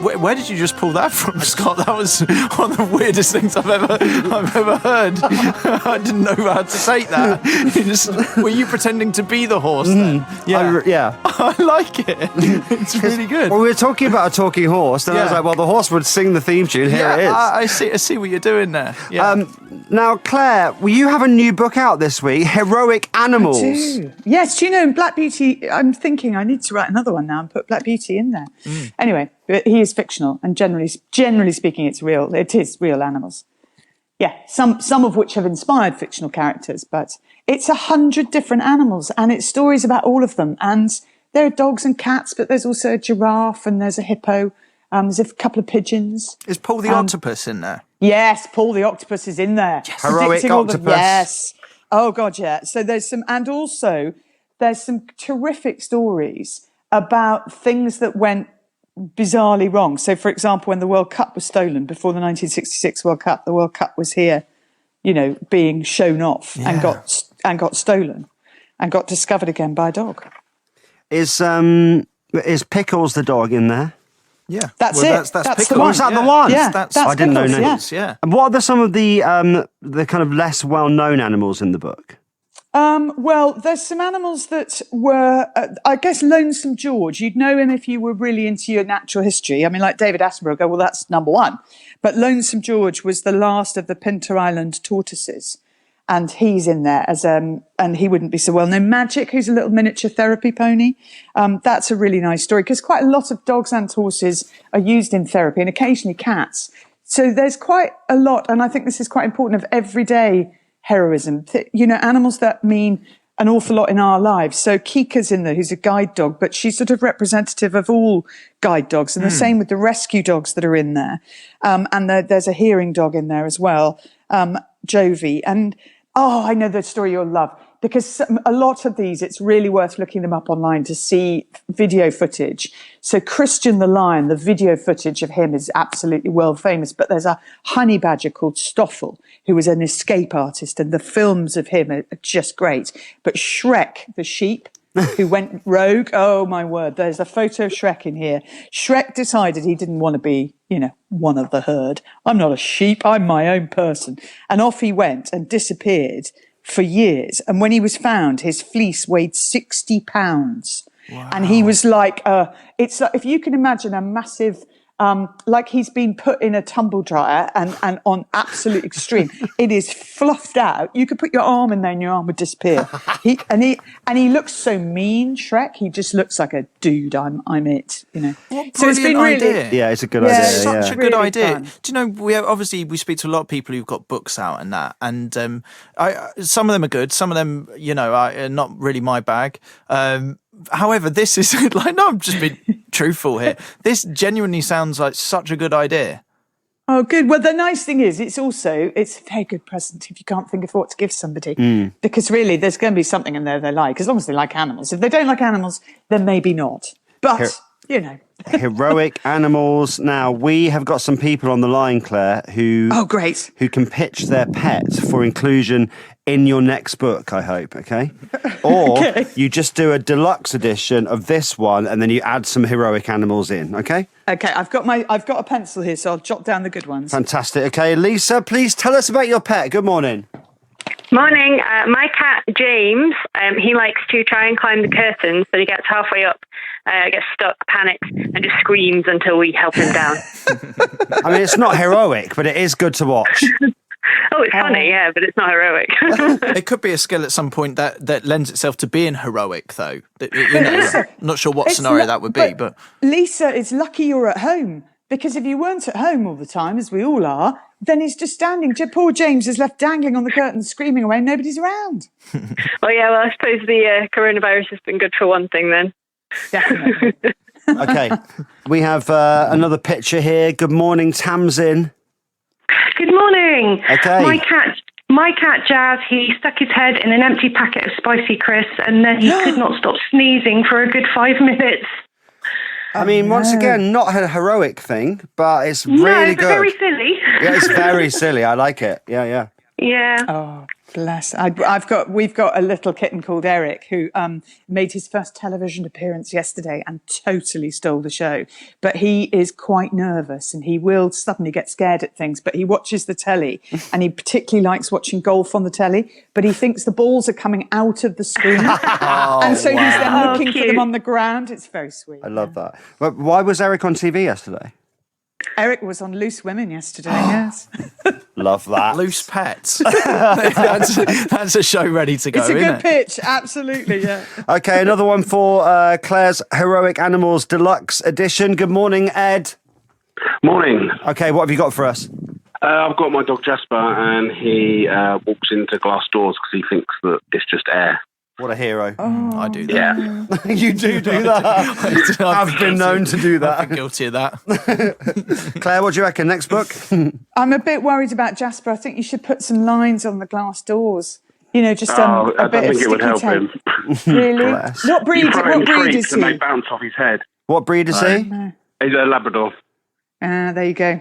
Where did you just pull that from, Scott? That was one of the weirdest things I've ever heard. I didn't know how to take that. Were you pretending to be the horse then? Yeah. I like it. It's really good. Well, we were talking about a talking horse, and I was like, well, the horse would sing the theme tune. Here it is. I see what you're doing there. Yeah. Now, Claire, you have a new book out this week, Heroic Animals. I do. Yes, do you know, Black Beauty, I'm thinking I need to write another one now and put Black Beauty in there. Anyway, but he is fictional, and generally speaking, it's real. It is real animals. Yeah, some of which have inspired fictional characters, but it's 100 different animals, and it's stories about all of them. And there are dogs and cats, but there's also a giraffe, and there's a hippo. There's a couple of pigeons. Is Paul the octopus in there? Yes, Paul the octopus is in there. Yes. Heroic octopus. Yes. Oh God, yeah. So there's some terrific stories about things that went bizarrely wrong. So, for example, when the World Cup was stolen before the 1966 World Cup, the World Cup was here, being shown off and got stolen and got discovered again by a dog. Is Pickles the dog in there? Yeah, that's it. That's Pickles. the one. Is that the one? Yeah, that's I didn't Pickles, know names. Yeah. And what are some of the kind of less well-known animals in the book? Well, there's some animals that were, I guess, Lonesome George. You'd know him if you were really into your natural history. I mean, like David Attenborough, well, that's number one. But Lonesome George was the last of the Pinter Island tortoises. And he's in there and he wouldn't be so well known. Magic, who's a little miniature therapy pony. That's a really nice story because quite a lot of dogs and horses are used in therapy and occasionally cats. So there's quite a lot. And I think this is quite important of everyday heroism. Animals that mean an awful lot in our lives. So Kika's in there, who's a guide dog, but she's sort of representative of all guide dogs. And the same with the rescue dogs that are in there. And there's a hearing dog in there as well, Jovi. And I know the story you'll love because a lot of these, it's really worth looking them up online to see video footage. So Christian the Lion, the video footage of him is absolutely world famous, but there's a honey badger called Stoffel, who was an escape artist, and the films of him are just great. But Shrek, the sheep, who went rogue, oh my word, there's a photo of Shrek in here. Shrek decided he didn't want to be, one of the herd. I'm not a sheep, I'm my own person. And off he went and disappeared for years. And when he was found, his fleece weighed 60 pounds. Wow. And he was like, it's like, if you can imagine a massive, like he's been put in a tumble dryer and on absolute extreme. It is fluffed out. You could put your arm in there and your arm would disappear. He looks so mean, Shrek. He just looks like a dude. I'm it. What so it's been really idea. Yeah, it's a good idea. Such a good really idea. fun. Do you know? We speak to a lot of people who've got books out and that, and some of them are good. Some of them, are not really my bag. However, this is I'm just being truthful here. This genuinely sounds like such a good idea. Oh, good. Well, the nice thing is, it's a very good present if you can't think of what to give somebody. Because really, there's going to be something in there they like, as long as they like animals. If they don't like animals, then maybe not. But, Heroic Animals. Now, we have got some people on the line, Claire, who can pitch their pets for inclusion in your next book, I hope, okay? Or you just do a deluxe edition of this one and then you add some heroic animals in, okay? Okay, I've got a pencil here, so I'll jot down the good ones. Fantastic. Okay, Lisa, please tell us about your pet. Good morning. Morning. My cat, James, he likes to try and climb the curtains, but he gets halfway up, gets stuck, panics, and just screams until we help him down. I mean, it's not heroic, but it is good to watch. Oh, it's funny, yeah, but it's not heroic. It could be a skill at some point that lends itself to being heroic, though. Not sure what scenario that would be, but Lisa, it's lucky you're at home, because if you weren't at home all the time, as we all are, then he's just standing. Poor James is left dangling on the curtain, screaming away, and nobody's around. Well, I suppose the coronavirus has been good for one thing then. Definitely. Okay, we have another picture here. Good morning, Tamsin. Good morning. Okay. My cat Jazz, he stuck his head in an empty packet of spicy crisps and then he could not stop sneezing for a good 5 minutes. I mean, once again, not a heroic thing, but it's really good. Very silly. Yeah, it's very silly. I like it. Yeah. Yeah. Oh. Bless. We've got a little kitten called Eric who made his first television appearance yesterday and totally stole the show. But he is quite nervous and he will suddenly get scared at things. But he watches the telly and he particularly likes watching golf on the telly. But he thinks the balls are coming out of the screen, and so he's then looking for them on the ground. It's very sweet. I love that. But why was Eric on TV yesterday? Eric was on Loose Women yesterday. Yes. Love that. Loose Pets. that's a show ready to go, It's a isn't good it? pitch. Absolutely, yeah. Okay, another one for Claire's Heroic Animals Deluxe Edition. Good morning, Ed. Morning. Okay, what have you got for us? I've got my dog Jasper, and he walks into glass doors because he thinks that it's just air. What a hero. I do that. Yeah. You do that. I've been known to do that. I've been guilty of that. Claire, what do you reckon? Next book? I'm a bit worried about Jasper. I think you should put some lines on the glass doors. You know, just a I bit don't of think it would sticky help tape. him. Really? Bless. What breed? You throw What him breed treats is and he? they bounce off his head. What breed is he? He's a Labrador. There you go.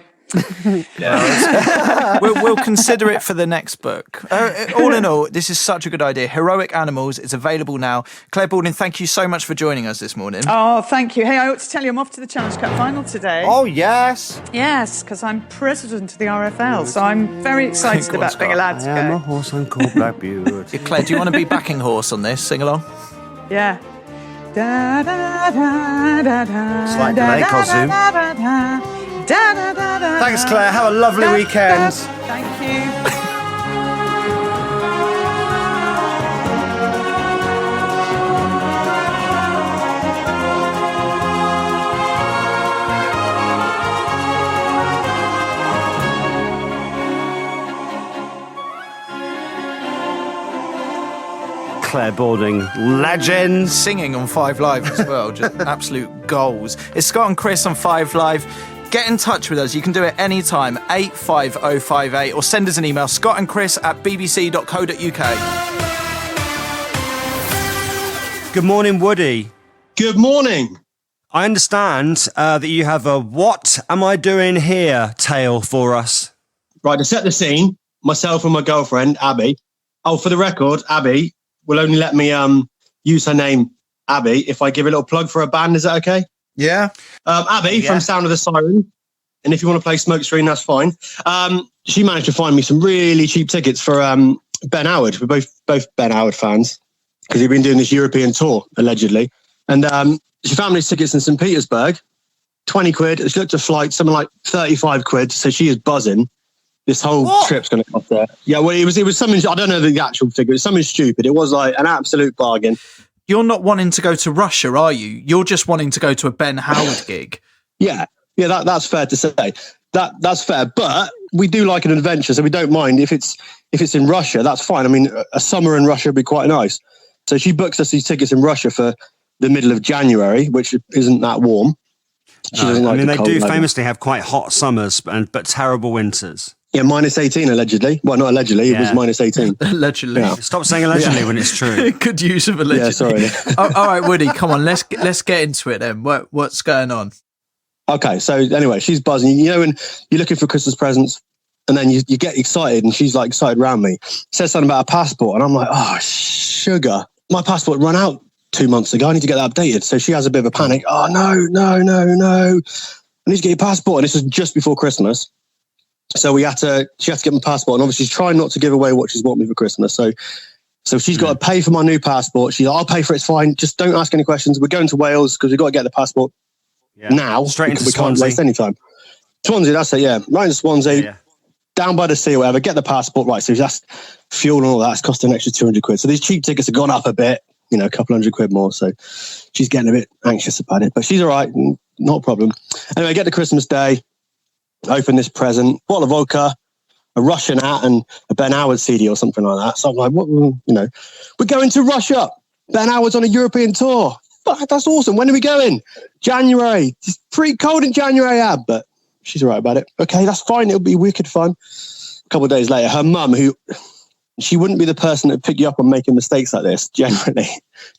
We'll consider it for the next book. All in all, this is such a good idea. Heroic Animals is available now. Clare Balding, thank you so much for joining us this morning. Oh, thank you. Hey, I ought to tell you I'm off to the Challenge Cup final today. Oh, yes. Yes, because I'm president of the RFL, so I'm very excited about being allowed to I am a go. horse and called Black Beauty. Claire, do you want to be backing horse on this? Sing along. Yeah. Da, da, da, da, da, It's like da, Delay da, costume. da, da, da, da, da, da, da, Thanks, Claire. Have a lovely da, weekend. da. Thank you. Clare Balding, legend. Singing on 5 Live as well, just absolute goals. It's Scott and Chris on 5 Live. Get in touch with us. You can do it anytime, 85058, or send us an email, scottandchris@bbc.co.uk. Good morning, Woody. Good morning. I understand that you have a "What am I doing here" tale for us. Right, to set the scene, myself and my girlfriend, Abby. Oh, for the record, Abby will only let me use her name, Abby, if I give a little plug for a band. Is that okay? Yeah. Abby from Sound of the Siren. And if you want to play Smokescreen, that's fine. She managed to find me some really cheap tickets for Ben Howard. We're both Ben Howard fans because he's been doing this European tour, allegedly. And she found me tickets in St. Petersburg, 20 quid. She looked at flight, something like 35 quid. So she is buzzing. This whole trip's going to cost her. Yeah, well, it was something, I don't know the actual figure. It's something stupid. It was like an absolute bargain. You're not wanting to go to Russia, are you? You're just wanting to go to a Ben Howard gig. Yeah, that's fair to say. That's fair. But we do like an adventure, so we don't mind if it's in Russia. That's fine. I mean, a summer in Russia would be quite nice. So she books us these tickets in Russia for the middle of January, which isn't that warm. She doesn't like the cold they do weather. famously have quite hot summers but terrible winters. Yeah, minus 18 allegedly. Well, not allegedly. It was minus 18. Allegedly. Yeah. Stop saying allegedly when it's true. Good use of allegedly. Yeah, sorry. All right, Woody, come on. Let's get into it then. What's going on? Okay, so anyway, she's buzzing. You know, when you're looking for Christmas presents and then you get excited and she's like excited around me. Says something about a passport and I'm like, oh, sugar. My passport ran out 2 months ago. I need to get that updated. So she has a bit of a panic. Oh, no. I need to get your passport. And this was just before Christmas. So she had to get my passport. And obviously she's trying not to give away what she's bought me for Christmas. So she's got to pay for my new passport. She's like, I'll pay for it. It's fine. Just don't ask any questions. We're going to Wales because we've got to get the passport now. Straight into we can't Swansea. waste any time. Swansea, that's it, yeah. Right into Swansea, down by the sea or whatever, get the passport. Right, so that's fuel and all that. It's costing an extra 200 quid. So these cheap tickets have gone up a bit, you know, a couple hundred quid more. So she's getting a bit anxious about it. But she's all right, not a problem. Anyway, get to Christmas Day, open this present, bottle of vodka, a Russian hat and a Ben Howard CD or something like that. So I'm like, what, you know, we're going to Russia. Ben Howard's on a European tour. Fuck, that's awesome. When are we going? January. It's pretty cold in January, Ab, but she's all right about it. Okay, that's fine. It'll be wicked fun. A couple of days later, her mum, who she wouldn't be the person that pick you up on making mistakes like this, generally.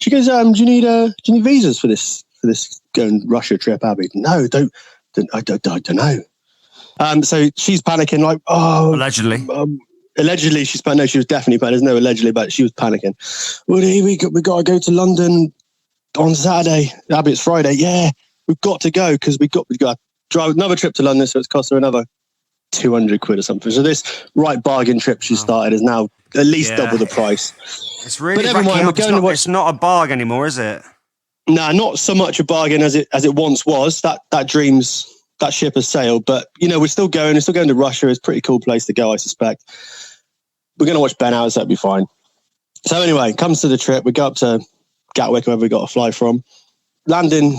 She goes, do you need visas for this going Russia trip, Abby? No, I don't know. So she's panicking, like, oh, allegedly. allegedly she was definitely panicking. There's no allegedly, but she was panicking. Woody, we got to go to London on Saturday. Abby, it's Friday. Yeah, we've got to go because we got to drive another trip to London, so it's cost her another 200 quid or something. So this bargain trip she started is now at least double the price. It's really but never mind, we're going to watch. It's not a bargain anymore, is it? No, not so much a bargain as it once was. That ship has sailed, but we're still going. We're still going to Russia. It's a pretty cool place to go, I suspect. We're going to watch Ben Hours. That'd be fine. So anyway, comes to the trip. We go up to Gatwick, wherever we got to fly from. Land in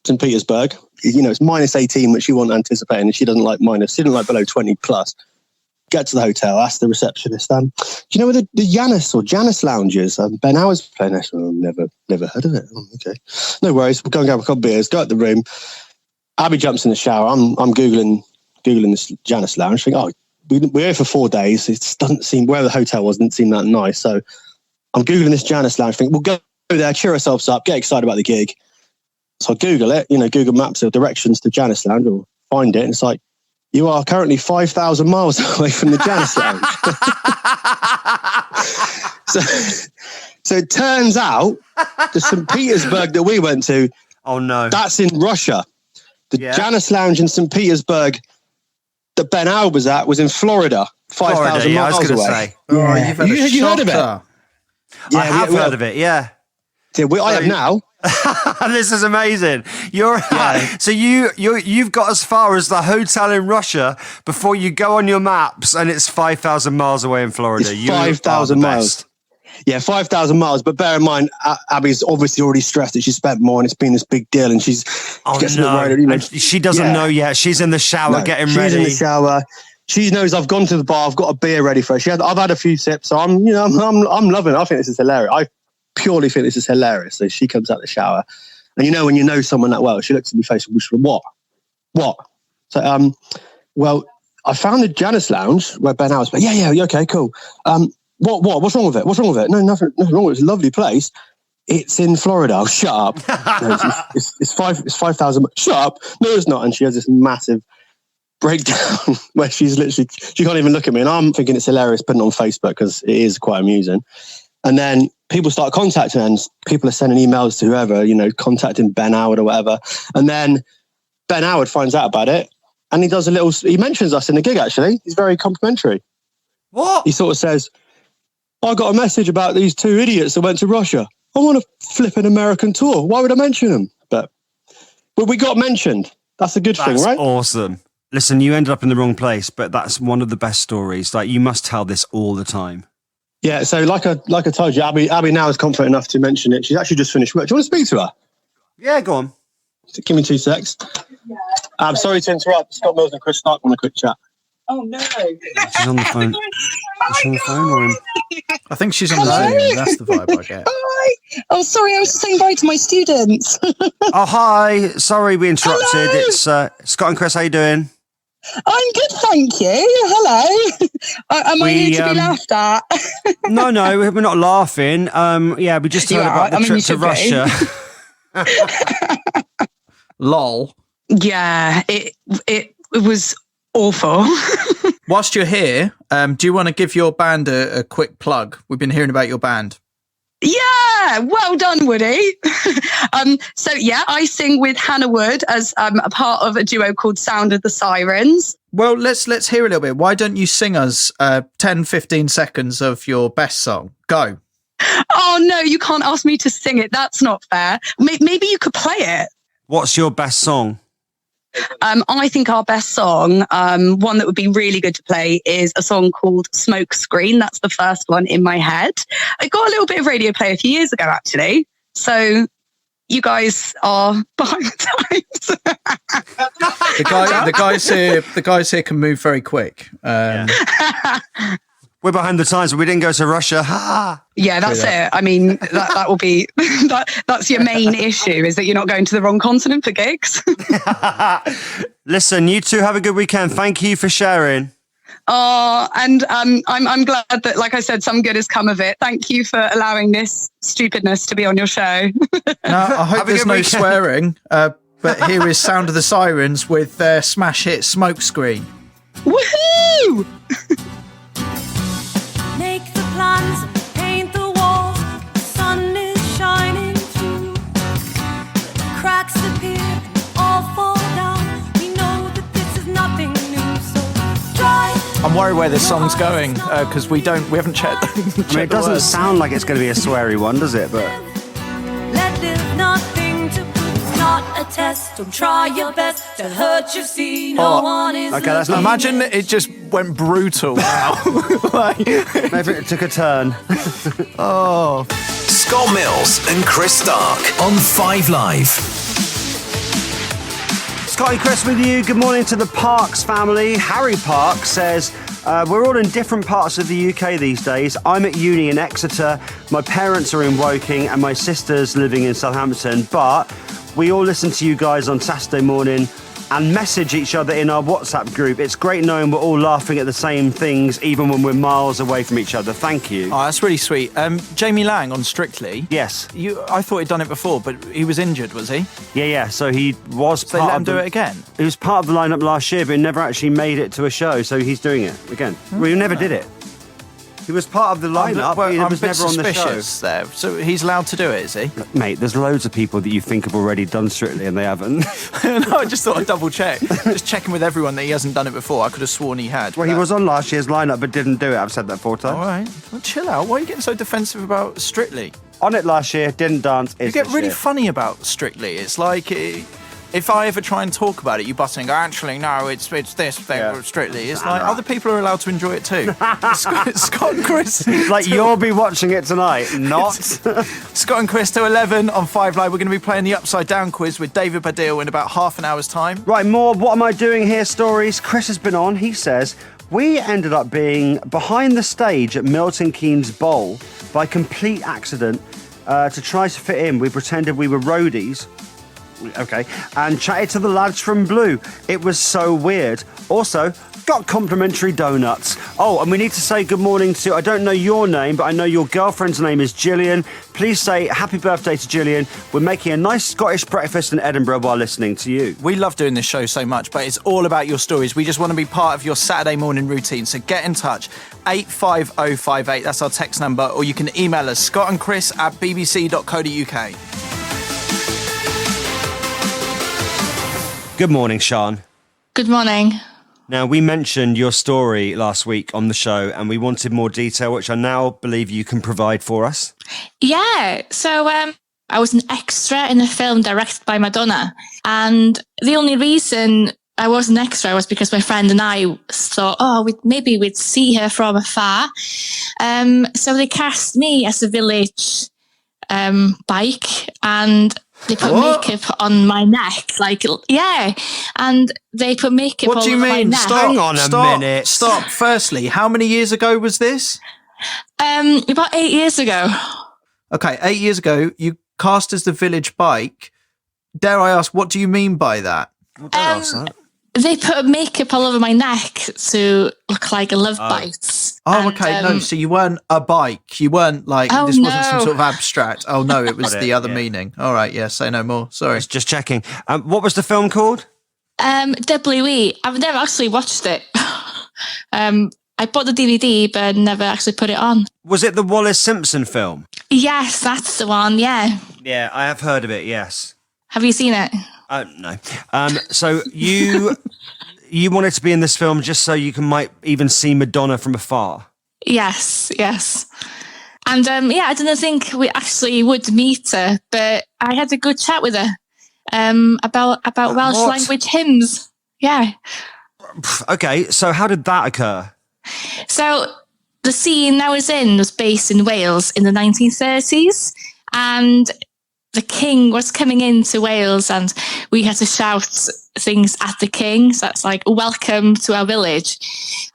St. Petersburg. It's minus 18, which she wasn't anticipating, and she doesn't like minus. She didn't like below 20 plus. Get to the hotel. Ask the receptionist. Do you know where the Janus Lounge is? Ben Hours playing this. Oh, never heard of it. Oh, okay, no worries. We'll go and grab a couple of beers. Go at the room. Abby jumps in the shower. I'm googling this Janus Lounge. Think, we're here for 4 days. It doesn't seem where the hotel was. Didn't seem that nice. So I'm googling this Janus Lounge. Think we'll go there, cheer ourselves up, get excited about the gig. So I Google it. Google Maps or directions to Janus Lounge, or find it. And it's like, you are currently 5,000 miles away from the Janus Lounge. so it turns out the St. Petersburg that we went to. Oh no, that's in Russia. The Janus Lounge in St. Petersburg that Ben Hour was at was in Florida, 5,000 miles away. Say. Oh, you heard of it? Yeah, I have heard of it. Yeah, I have now. This is amazing. So you've got as far as the hotel in Russia before you go on your maps, and it's 5,000 miles away in Florida. It's 5,000 miles. Yeah, 5,000 miles. But bear in mind, Abby's obviously already stressed that she spent more, and it's been this big deal, and she gets a bit worried. And she doesn't know yet. She's in the shower getting ready. She's in the shower. She knows I've gone to the bar. I've got a beer ready for her. I've had a few sips, so I'm loving it. I think this is hilarious. I purely think this is hilarious. So she comes out the shower, and when you know someone that well, she looks at me face and whisper, "What?" So, well, I found the Janus Lounge where Ben Hours. But yeah, okay, cool. What? What's wrong with it? What's wrong with it? No, nothing wrong with it. It's a lovely place. It's in Florida. Oh, shut up. No, it's 5,000. Shut up. No, it's not. And she has this massive breakdown where she can't even look at me. And I'm thinking it's hilarious putting it on Facebook because it is quite amusing. And then people start contacting her, and people are sending emails to whoever, contacting Ben Howard or whatever. And then Ben Howard finds out about it, and he mentions us in the gig, actually. He's very complimentary. What? He sort of says, I got a message about these two idiots that went to Russia. I want to flip an American tour. Why would I mention them? But we got mentioned. That's a good thing, right? That's awesome. Listen, you ended up in the wrong place, but that's one of the best stories. Like, you must tell this all the time. Yeah, so like I told you, Abby now is confident enough to mention it. She's actually just finished work. Do you want to speak to her? Yeah, go on. Give me 2 secs. I'm sorry to interrupt. Scott Mills and Chris Stark on a quick chat. Oh, no. She's on the phone. Is she on the phone or in? I think she's on the Zoom. That's the vibe I get. Hi. Oh, sorry, I was just saying bye to my students. Oh, hi. Sorry we interrupted. Hello. It's Scott and Chris. How you doing? I'm good, thank you. Hello. Am I here to be laughed at? No, we're not laughing. We just heard about the trip to Russia. Lol. Yeah, it was awful. Whilst you're here, do you want to give your band a quick plug? We've been hearing about your band. Yeah, well done, Woody. I sing with Hannah Wood as a part of a duo called Sound of the Sirens. Well, let's hear a little bit. Why don't you sing us 10-15 seconds of your best song? Go. Oh, no, you can't ask me to sing it. That's not fair. Maybe you could play it. What's your best song? I think our best song, one that would be really good to play, is a song called Smoke Screen. That's the first one in my head. I got a little bit of radio play a few years ago, actually. So you guys are behind the times. the guys here can move very quick. We're behind the times, but we didn't go to Russia. Yeah, that's it. I mean, that will be that's your main issue, is that you're not going to the wrong continent for gigs. Listen, you two have a good weekend. Thank you for sharing. And I'm glad that, like I said, some good has come of it. Thank you for allowing this stupidness to be on your show. I hope there's no swearing. But here is Sound of the Sirens with their smash hit Smoke Screen. Woohoo! worried where this song's going because we haven't checked. I mean, it doesn't sound like it's going to be a sweary one, does it? But Let live nothing to prove it's not a test. Don't try your best to hurt you. See, no one is. Okay, that's not. Imagine it just went brutal now. Maybe it took a turn. Oh. Scott Mills and Chris Stark on 5 Live. Scotty Chris with you. Good morning to the Parks family. Harry Park says, we're all in different parts of the UK these days. I'm at uni in Exeter, my parents are in Woking and my sister's living in Southampton, but we all listen to you guys on Saturday morning and message each other in our WhatsApp group. It's great knowing we're all laughing at the same things even when we're miles away from each other. Thank you. Oh, that's really sweet. Jamie Lang on Strictly. Yes. I thought he'd done it before, but he was injured, was he? Yeah. So he was So they let him do it again? He was part of the lineup last year, but he never actually made it to a show, so he's doing it again. We never did it. He was part of the lineup, but he I'm was a bit never on the show. suspicious there. So he's allowed to do it, is he? Mate, there's loads of people that you think have already done Strictly and they haven't. No, I just thought I'd double check. Just checking with everyone that he hasn't done it before. I could have sworn he had. Well, he was on last year's lineup but didn't do it. I've said that 4 times. All right. Well, chill out. Why are you getting so defensive about Strictly? On it last year, didn't dance. You get really funny about Strictly. It's like... if I ever try and talk about it, you butt in and go, actually, no, it's this thing, Strictly. It's like other people are allowed to enjoy it too. Scott and Chris. Like you'll be watching it tonight, not. Scott and Chris to 11 on 5 Live. We're going to be playing the Upside Down quiz with David Baddiel in about half an hour's time. Right, more What Am I Doing Here stories. Chris has been on. He says, we ended up being behind the stage at Milton Keynes Bowl by complete accident to try to fit in. We pretended we were roadies. Okay, and chatted to the lads from Blue. It was so weird. Also, got complimentary donuts. Oh, and we need to say good morning to, I don't know your name, but I know your girlfriend's name is Gillian. Please say happy birthday to Gillian. We're making a nice Scottish breakfast in Edinburgh while listening to you. We love doing this show so much, but it's all about your stories. We just want to be part of your Saturday morning routine, so get in touch. 85058, that's our text number, or you can email us, scottandchris@bbc.co.uk. Good morning, Sian. Good morning. Now, we mentioned your story last week on the show and we wanted more detail, which I now believe you can provide for us. Yeah, so I was an extra in a film directed by Madonna, and the only reason I was an extra was because my friend and I thought, maybe we'd see her from afar. So they cast me as a village bike, and they put makeup on my neck, and they put makeup all over my neck. Hang on a minute. Stop. Firstly, how many years ago was this? About 8 years ago. Okay, 8 years ago, you cast as the village bike. Dare I ask, what do you mean by that? They put makeup all over my neck to look like a love bite. Oh, okay. No, so you weren't a bike. You weren't like, this wasn't some sort of abstract. Oh, no, it was the other meaning. All right, yeah, say no more. Sorry. Just checking. What was the film called? WE. I've never actually watched it. I bought the DVD, but never actually put it on. Was it the Wallace Simpson film? Yes, that's the one, yeah. Yeah, I have heard of it, yes. Have you seen it? No. So you wanted to be in this film just so you might even see Madonna from afar? Yes. And I didn't think we actually would meet her, but I had a good chat with her about Welsh language hymns. Yeah. Okay, so how did that occur? So the scene I was in was based in Wales in the 1930s, and the king was coming into Wales and we had to shout things at the king. So that's like, welcome to our village.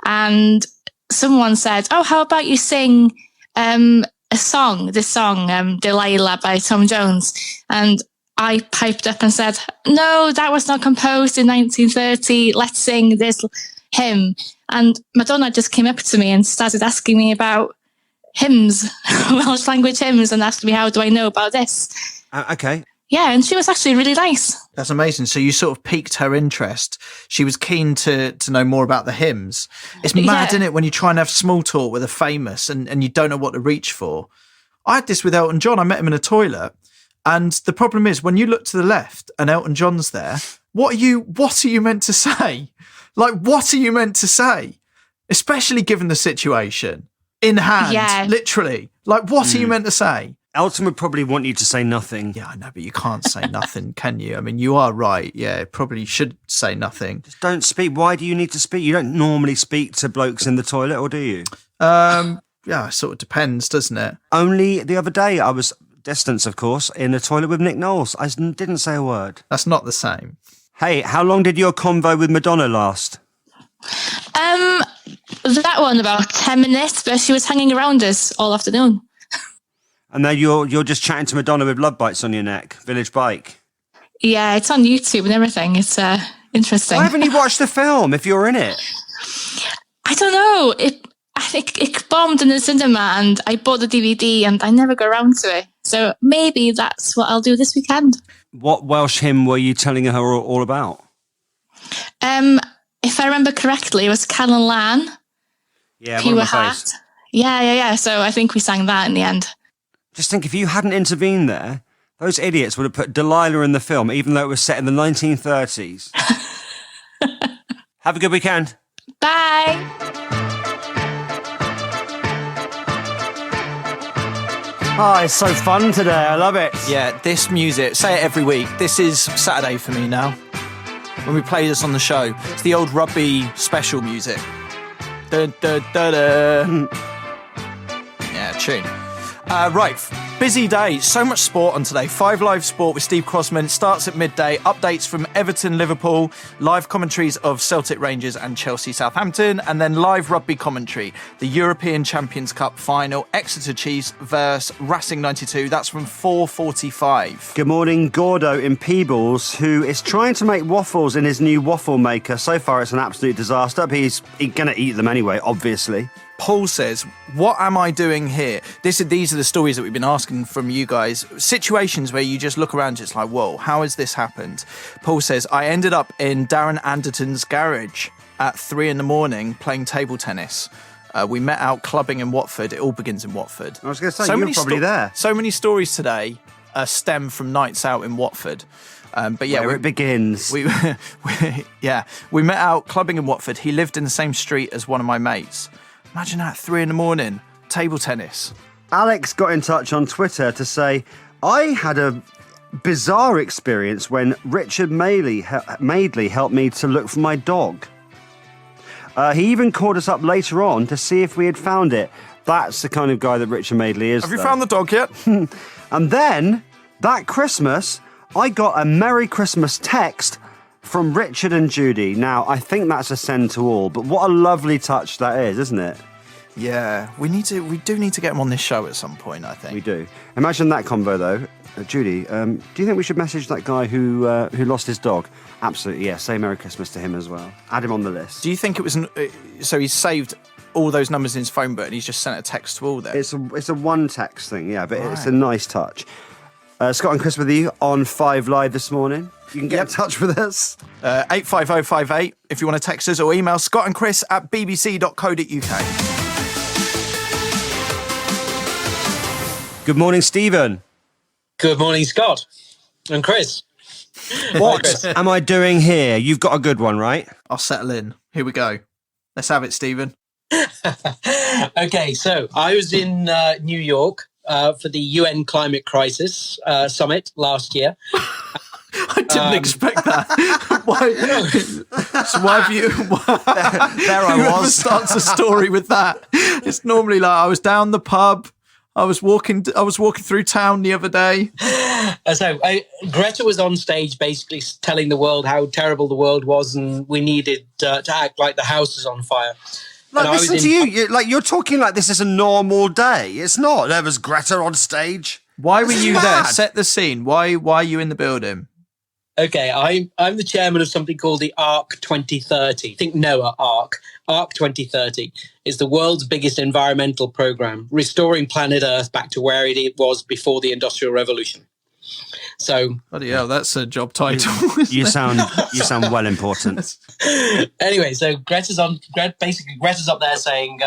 And someone said, how about you sing this song, Delilah by Tom Jones. And I piped up and said, no, that was not composed in 1930. Let's sing this hymn. And Madonna just came up to me and started asking me about hymns, Welsh language hymns, and asked me, how do I know about this? Okay. Yeah, and she was actually really nice. That's amazing. So you sort of piqued her interest. She was keen to know more about the hymns. It's mad, isn't it, when you try and have small talk with a famous and you don't know what to reach for. I had this with Elton John. I met him in a toilet. And the problem is, when you look to the left and Elton John's there, what are you meant to say? Like, what are you meant to say? especially given the situation in hand, literally. Like, what are you meant to say? Elton would probably want you to say nothing. Yeah, I know, but you can't say nothing, can you? I mean, you are right. Yeah, probably should say nothing. Just don't speak. Why do you need to speak? You don't normally speak to blokes in the toilet, or do you? Yeah, it sort of depends, doesn't it? Only the other day, I was, distance, of course, in a toilet with Nick Knowles. I didn't say a word. That's not the same. Hey, how long did your convo with Madonna last? That one about 10 minutes, but she was hanging around us all afternoon. And then you're just chatting to Madonna with love bites on your neck, Village Bike. Yeah, it's on YouTube and everything. It's interesting. Why haven't you watched the film if you're in it? I don't know. I think it bombed in the cinema and I bought the DVD and I never got around to it. So maybe that's what I'll do this weekend. What Welsh hymn were you telling her all about? If I remember correctly, it was Callan Lan. Yeah, Pure Heart. Yeah. So I think we sang that in the end. Just think, if you hadn't intervened there, those idiots would have put Delilah in the film, even though it was set in the 1930s. Have a good weekend. Bye. Oh, it's so fun today. I love it. Yeah, this music, say it every week. This is Saturday for me now. When we play this on the show, it's the old rugby special music. Dun, dun, dun, dun. Yeah, tune. Right, busy day. So much sport on today. 5 Live Sport with Steve Crossman starts at midday. Updates from Everton, Liverpool. Live commentaries of Celtic, Rangers and Chelsea, Southampton. And then live rugby commentary. The European Champions Cup final. Exeter Chiefs versus Racing 92. That's from 4:45. Good morning, Gordo in Peebles, who is trying to make waffles in his new waffle maker. So far, it's an absolute disaster, but he's going to eat them anyway, obviously. Paul says, what am I doing here? These are the stories that we've been asking from you guys. Situations where you just look around, it's like, whoa, how has this happened? Paul says, I ended up in Darren Anderton's garage at 3 a.m. playing table tennis. We met out clubbing in Watford. It all begins in Watford. I was going to say, you were probably there. So many stories today stem from nights out in Watford. But yeah, where it begins. We met out clubbing in Watford. He lived in the same street as one of my mates. Imagine that, 3 a.m, table tennis. Alex got in touch on Twitter to say, I had a bizarre experience when Richard Madeley helped me to look for my dog. He even called us up later on to see if we had found it. That's the kind of guy that Richard Madeley is. Have you found the dog yet? And then, that Christmas, I got a Merry Christmas text from Richard and Judy. Now, I think that's a send to all, but what a lovely touch that is, isn't it? Yeah, we do need to get him on this show at some point, I think. We do. Imagine that combo, though. Judy, do you think we should message that guy who lost his dog? Absolutely, yeah. Say Merry Christmas to him as well. Add him on the list. Do you think it was... so he's saved all those numbers in his phone book and he's just sent a text to all them? It's a one text thing, yeah, but It's a nice touch. Scott and Chris with you on 5 Live this morning. You can get in touch with us. 85058 if you want to text us, or email scottandchris@bbc.co.uk. Good morning, Stephen. Good morning, Scott and Chris. What am I doing here? You've got a good one, right? I'll settle in. Here we go. Let's have it, Stephen. Okay, so I was in New York for the UN Climate Crisis Summit last year. I didn't expect that. Why? So why have you? There I was. Whoever starts a story with that. It's normally like I was down the pub. I was walking through town the other day. So Greta was on stage basically telling the world how terrible the world was and we needed to act like the house is on fire. Like, listen to you. You're talking like this is a normal day. It's not. There was Greta on stage. Why were you there? Set the scene. Why are you in the building? Okay, I'm the chairman of something called the ARC 2030. Think NOAA ARC. ARC 2030 is the world's biggest environmental program, restoring planet Earth back to where it was before the Industrial Revolution. So, bloody hell, that's a job title. You sound well important. Anyway, so Greta's up there saying,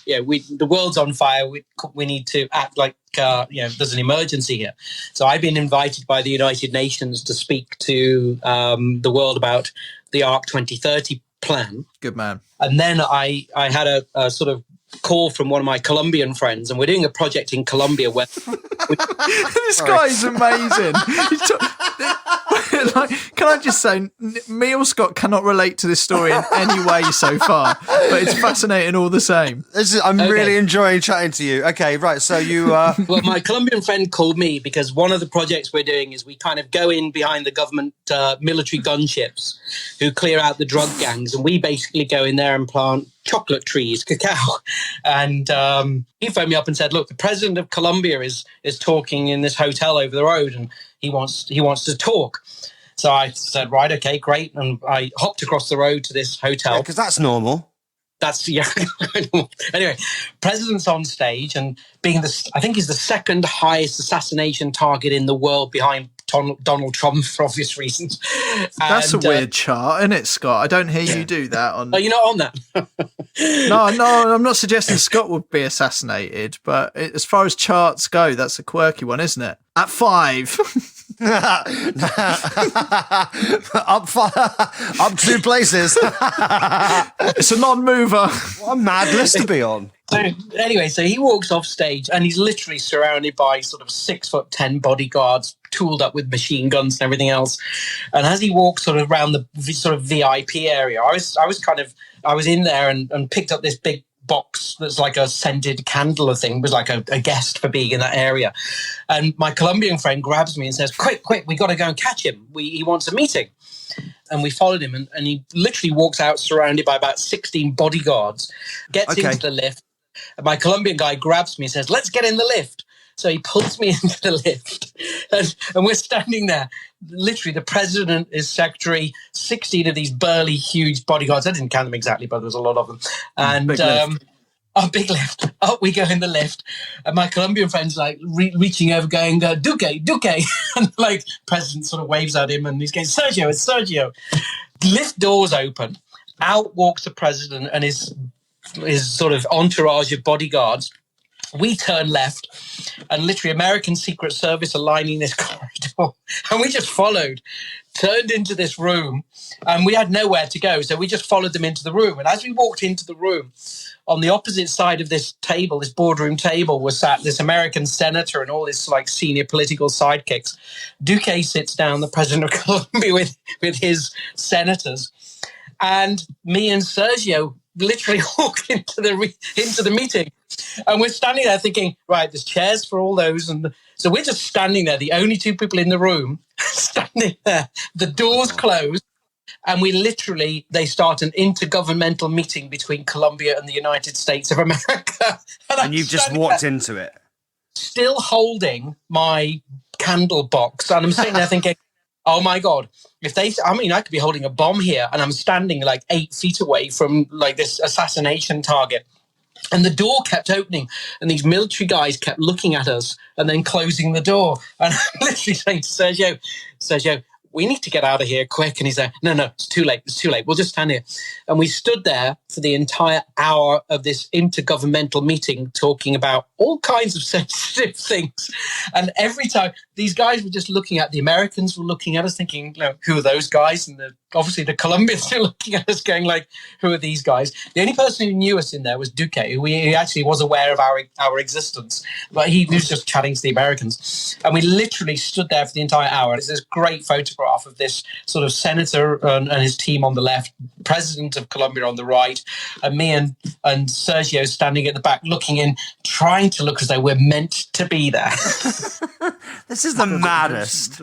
the world's on fire. We need to act like there's an emergency here. So I've been invited by the United Nations to speak to the world about the ARC 2030 plan. Good man. And then I had a sort of call from one of my Colombian friends, and we're doing a project in Colombia where this guy's amazing. Like, can I just say, me or Scott cannot relate to this story in any way so far, but it's fascinating all the same. I'm really enjoying chatting to you. Okay, right. So you. Well, my Colombian friend called me because one of the projects we're doing is we kind of go in behind the government military gunships who clear out the drug gangs, and we basically go in there and plant chocolate trees, cacao. And he phoned me up and said, look, the president of Colombia is talking in this hotel over the road, and he wants to talk. So I said, right, okay, great. And I hopped across the road to this hotel. Because that's normal. That's, yeah. Anyway, president's on stage, and being I think he's the second highest assassination target in the world behind Donald Trump for obvious reasons. That's a weird chart, isn't it, Scott? I don't hear you do that. Oh, you're not on that? No, I'm not suggesting Scott would be assassinated, but as far as charts go, that's a quirky one, isn't it? At 5. up 2 places. It's a non-mover. What a mad list to be on. So anyway, so he walks off stage, and he's literally surrounded by sort of 6'10" bodyguards, tooled up with machine guns and everything else. And as he walks sort of around the sort of VIP area, I was in there and picked up this big box that's like a scented candle thing. It was like a guest for being in that area. And my Colombian friend grabs me and says, quick, we got to go and catch him. He wants a meeting. And we followed him, and he literally walks out surrounded by about 16 bodyguards, gets into the lift. And my Colombian guy grabs me and says, let's get in the lift. So he pulls me into the lift, and we're standing there. Literally, the president, his secretary, 16 of these burly, huge bodyguards. I didn't count them exactly, but there was a lot of them. And big lift. Up we go in the lift. And my Colombian friend's like reaching over, going, Duque. And like, president sort of waves at him, and he's going, Sergio, it's Sergio. Lift doors open. Out walks the president and his sort of entourage of bodyguards. We turn left, and literally American Secret Service are lining this corridor. And we just followed, turned into this room, and we had nowhere to go. So we just followed them into the room. And as we walked into the room, on the opposite side of this table, this boardroom table, was sat this American senator and all his like senior political sidekicks. Duque sits down, the president of Colombia, with his senators. And me and Sergio literally walk into the meeting. And we're standing there thinking, right, there's chairs for all those. And so we're just standing there, the only 2 people in the room, standing there. The doors closed. And they start an intergovernmental meeting between Colombia and the United States of America. And you've just walked into it. Still holding my candle box. And I'm sitting there thinking, oh my God, I could be holding a bomb here, and I'm standing like 8 feet away from like this assassination target. And the door kept opening, and these military guys kept looking at us and then closing the door. And I'm literally saying to Sergio, we need to get out of here quick. And he's like, no, it's too late. We'll just stand here. And we stood there for the entire hour of this intergovernmental meeting, talking about all kinds of sensitive things. And every time these guys were just looking at, the Americans were looking at us thinking, who are those guys? And obviously the Colombians were looking at us going like, who are these guys? The only person who knew us in there was Duque, who he actually was aware of our existence, but he was just chatting to the Americans. And we literally stood there for the entire hour. There's this great photograph of this sort of senator and his team on the left, president of Colombia on the right, and me and Sergio standing at the back looking in, trying to look as though we're meant to be there. This is the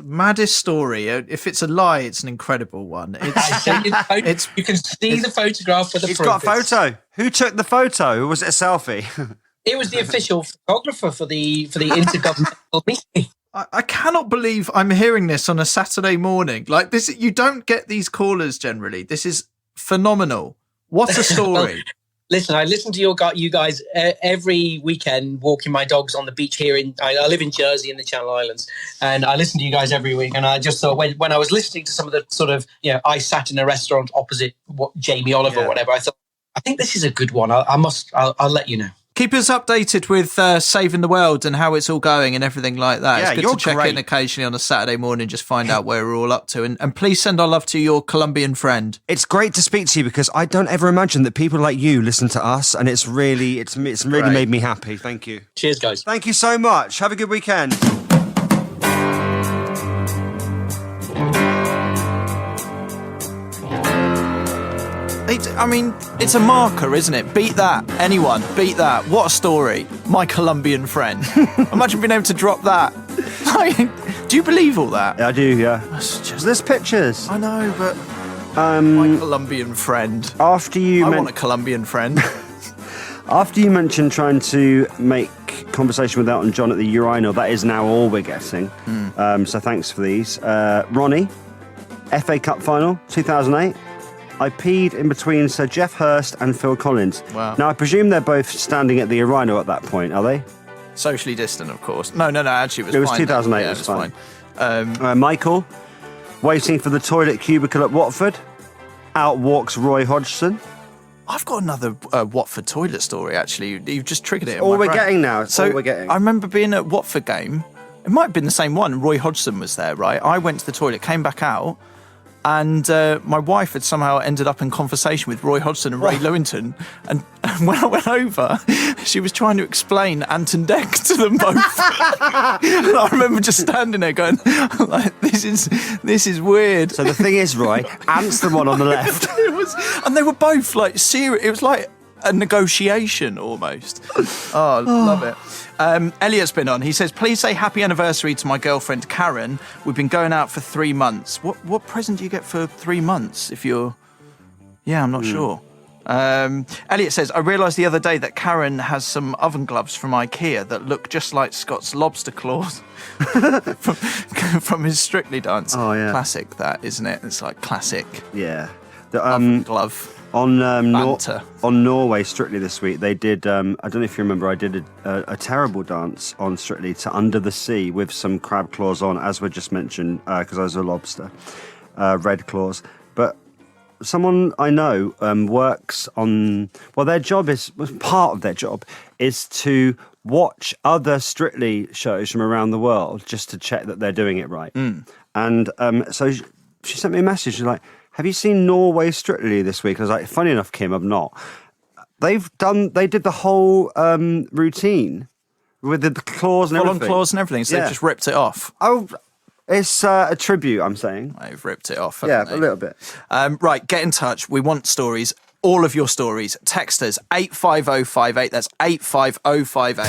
maddest story. If it's a lie, it's an incredible one. You can see the photograph for the He's proof. got a photo. Who took the photo? Or was it a selfie? It was the official photographer for the intergovernmental meeting. I cannot believe I'm hearing this on a Saturday morning. Like this, you don't get these callers generally. This is phenomenal. What a story. Well, listen, I listen to you guys every weekend walking my dogs on the beach here. I live in Jersey in the Channel Islands, and I listen to you guys every week. And I just thought when I was listening to some of the sort of, I sat in a restaurant opposite Jamie Oliver or whatever, I thought, I think this is a good one. I'll let you know. Keep us updated with Saving the World and how it's all going and everything like that. Yeah, it's good you're to check great. in occasionally on a Saturday morning, just find out where we're all up to. And please send our love to your Colombian friend. It's great to speak to you because I don't ever imagine that people like you listen to us, and it's really made me happy. Thank you. Cheers, guys. Thank you so much. Have a good weekend. It's a marker, isn't it? Beat that. Anyone, beat that. What a story. My Colombian friend. Imagine being able to drop that. Do you believe all that? Yeah, I do, yeah. There's pictures. I know, but... my Colombian friend. I want a Colombian friend. After you mentioned trying to make conversation with Elton John at the urinal, that is now all we're getting. So thanks for these. Ronnie, FA Cup final, 2008. I peed in between Sir Geoff Hurst and Phil Collins. Wow. Now, I presume they're both standing at the urinal at that point, are they? Socially distant, of course. No, actually, it was fine. 2008, Yeah, it was fine. fine. Michael, waiting for the toilet cubicle at Watford. Out walks Roy Hodgson. I've got another Watford toilet story, actually. You've just triggered it. All we're getting now. It's all we're getting. I remember being at Watford game. It might have been the same one. Roy Hodgson was there, right? I went to the toilet, came back out, and my wife had somehow ended up in conversation with Roy Hodgson and Ray Lewington. And when I went over, she was trying to explain Ant and Dec to them both. And I remember just standing there going, like, this is weird. So the thing is, Roy, Ant's the one on the left. And they were both like serious. It was like a negotiation almost. Oh, love it. Elliot's been on. He says, please say happy anniversary to my girlfriend Karen. We've been going out for 3 months. What present do you get for 3 months if you're... Yeah, I'm not sure. Elliot says, I realised the other day that Karen has some oven gloves from IKEA that look just like Scott's lobster claws from his Strictly dance. Oh, yeah. Classic, that, isn't it? It's like classic. Yeah. Oven glove. On Banter. on Norway Strictly this week, they did. I don't know if you remember. I did a terrible dance on Strictly to Under the Sea with some crab claws on, as we just mentioned, because I was a lobster, red claws. But someone I know works on. Well, their job part of their job is to watch other Strictly shows from around the world just to check that they're doing it right. And so she sent me a message. She's like, have you seen Norway Strictly this week? I was like, funny enough, Kim, I've not. They did the whole routine with the claws and everything. Full-on claws and everything, so they've just ripped it off. Oh, it's a tribute, I'm saying. They've ripped it off, Yeah, haven't they? a little bit. Right, get in touch. We want stories. All of your stories. Text us 85058. That's 85058.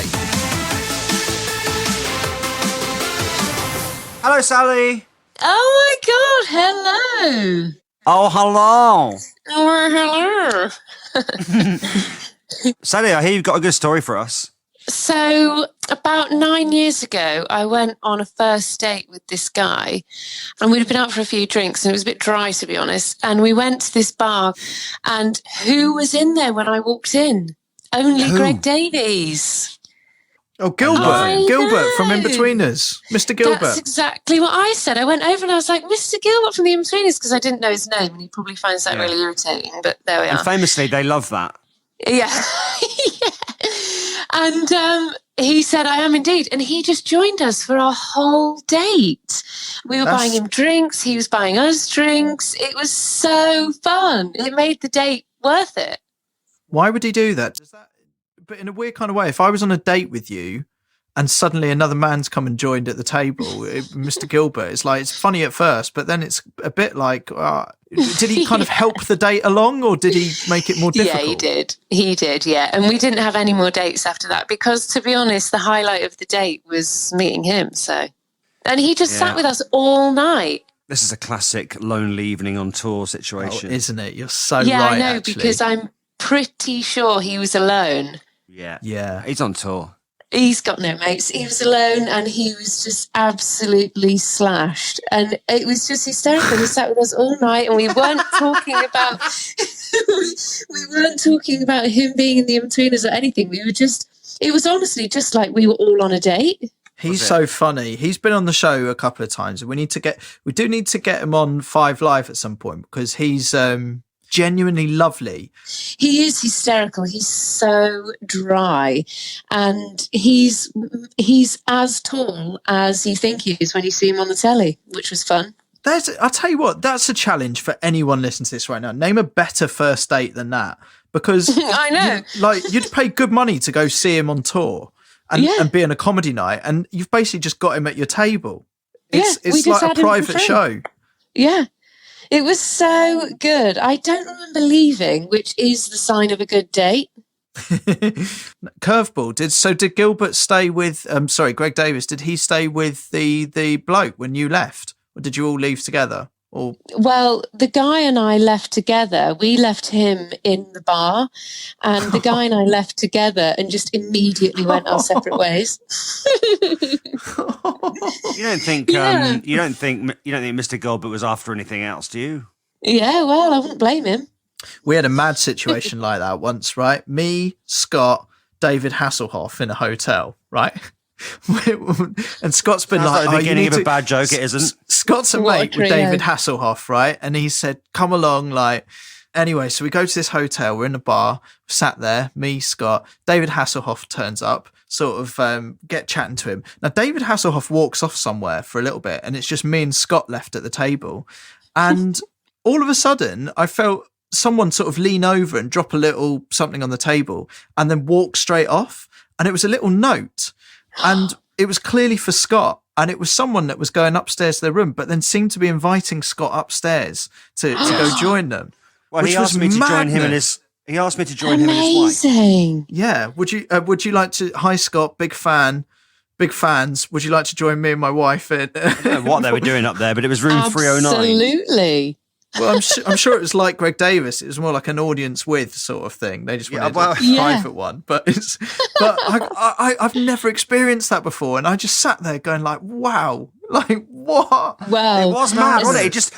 Hello, Sally. Oh my God, hello. Oh, hello. Oh, hello. Sally, I hear you've got a good story for us. So, about 9 years ago, I went on a first date with this guy, and we'd been out for a few drinks, and it was a bit dry, to be honest. And we went to this bar, and who was in there when I walked in? Only Greg Davies. Oh, Gilbert. Gilbert from In-Betweeners. Mr. Gilbert. That's exactly what I said. I went over and I was like, Mr. Gilbert from the In-Betweeners, because I didn't know his name, and he probably finds that really irritating, but there we are. And famously, they love that. Yeah. And he said, I am indeed. And he just joined us for our whole date. We were buying him drinks. He was buying us drinks. It was so fun. It made the date worth it. Why would he do that? But in a weird kind of way, if I was on a date with you and suddenly another man's come and joined at the table, Mr. Gilbert, it's like, it's funny at first, but then it's a bit like, did he kind of help the date along, or did he make it more difficult? Yeah, he did, yeah. And we didn't have any more dates after that because, to be honest, the highlight of the date was meeting him. And he just sat with us all night. This is a classic lonely evening on tour situation. Oh, isn't it? You're so right, Yeah, I know, actually. because I'm pretty sure he was alone. Yeah. He's on tour. He's got no mates. He was alone and he was just absolutely slashed. And it was just hysterical. He sat with us all night and we weren't talking about him being in the In-Betweeners or anything. It was honestly just like we were all on a date. He's so funny. He's been on the show a couple of times. We do need to get him on 5 Live at some point, because he's genuinely lovely. He is hysterical. He's so dry, and he's as tall as you think he is when you see him on the telly, which was fun. I'll tell you what, that's a challenge for anyone listening to this right now. Name a better first date than that, because I know, you'd pay good money to go see him on tour and be in a comedy night, and you've basically just got him at your table. It's like a private show. Yeah. It was so good. I don't remember leaving, which is the sign of a good date. Curveball. Did Gilbert stay with? Greg Davis. Did he stay with the bloke when you left, or did you all leave together? Or Well, the guy and I left together. We left him in the bar, and the guy and I left together and just immediately went our separate ways. You don't think you don't think Mr. Gilbert was after anything else, do you? Yeah, well, I wouldn't blame him. we had a mad situation like that once, right? Me, Scott, David Hasselhoff in a hotel, right? And Scott's been Sounds like the beginning of a to-" bad joke. It isn't. Scott's a What a mate with trio. David Hasselhoff, right? And he said, "Come along." Like, anyway, so we go to this hotel. We're in the bar, sat there. Me, Scott, David Hasselhoff turns up. Sort of get chatting to him. Now, David Hasselhoff walks off somewhere for a little bit, and it's just me and Scott left at the table. And all of a sudden, I felt someone sort of lean over and drop a little something on the table, and then walk straight off. And it was a little note, and it was clearly for Scott. And it was someone that was going upstairs to their room, but then seemed to be inviting Scott upstairs to go join them. Well, which he asked was me to join him and madness. his. He asked me to join him and his wife. Amazing. Yeah. Would you like to? Hi, Scott. Big fan. Big fans. Would you like to join me and my wife? I don't know what they were doing up there, but it was room 309. Absolutely. Well, I'm sure it was like Greg Davis. It was more like an audience with sort of thing. They just wanted a private one. But I've never experienced that before, and I just sat there going like, "Wow, like what?" Well, It was mad, wasn't it?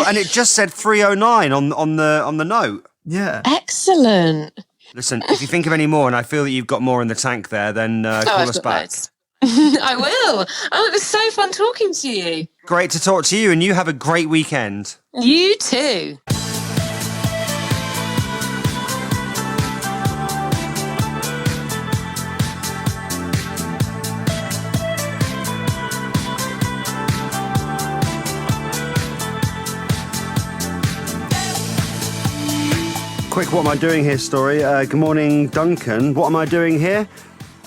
And it just said 309 on the note. Yeah. Excellent. Listen, if you think of any more, and I feel that you've got more in the tank there, then call I've us got back. loads. I will. Oh, it was so fun talking to you. Great to talk to you, and you have a great weekend. You too. Quick, what am I doing here story. Good morning, Duncan. What am I doing here?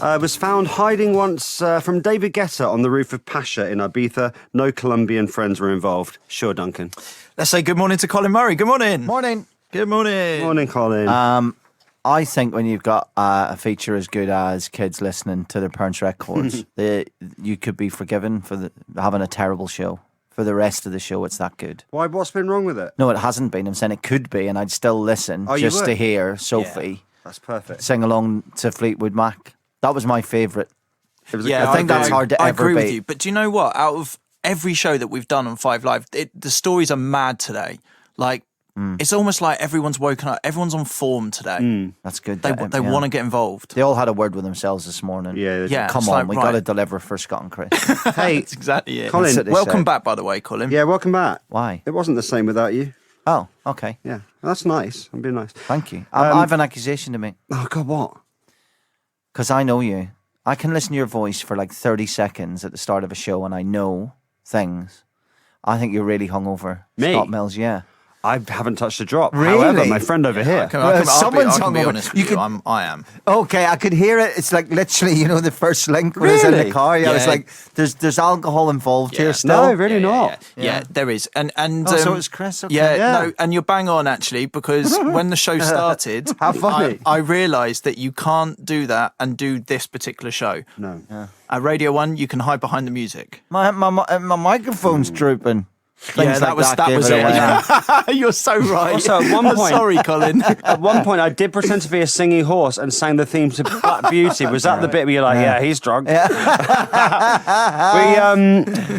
Was found hiding once from David Guetta on the roof of Pasha in Ibiza. No Colombian friends were involved. Sure, Duncan. Let's say good morning to Colin Murray. Good morning. Morning. Good morning. Morning, Colin. I think when you've got a feature as good as kids listening to their parents' records, you could be forgiven for having a terrible show. For the rest of the show, it's that good. Why? What's been wrong with it? No, it hasn't been. I'm saying it could be, and I'd still listen just to hear Sophie That's perfect. sing along to Fleetwood Mac. That was my favourite. Yeah, I think that's hard to I ever agree with beat. you. But do you know what? Out of every show that we've done on 5 Live, the stories are mad today. Like, it's almost like everyone's woken up. Everyone's on form today. That's good. They want to get involved. They all had a word with themselves this morning. Yeah, Come it's on, like, we right. got to deliver for Scott and Chris. Hey, That's exactly it. Colin, That's what they Welcome say. back, by the way, Colin. Yeah, welcome back. Why? It wasn't the same without you. Oh, okay. Yeah, that's nice. I'm being nice. Thank you. I have an accusation to make. Oh, God, what? Because I know you. I can listen to your voice for like 30 seconds at the start of a show and I know things. I think you're really hungover. Me? Scott Mills, yeah. I haven't touched a drop. Really? However, my friend over here. Someone's I can be hungover. honest with you. I am. Okay, I could hear it. It's like literally, the first link when I was in the Really? car. Yeah, I was Yeah. like, there's alcohol involved here still. No, really not. Yeah, there is. And so it's Chris. Okay. Yeah, Yeah. no, and you're bang on actually, because when the show started, How funny. I realised that you can't do that and do this particular show. No. At Radio 1, you can hide behind the music. My microphone's drooping. Things that like was give it. away. You're so right. Also, at one I'm point- sorry, Colin. At one point, I did pretend to be a singing horse and sang the theme to Black Beauty. Was that the bit where you're like, yeah, he's drunk?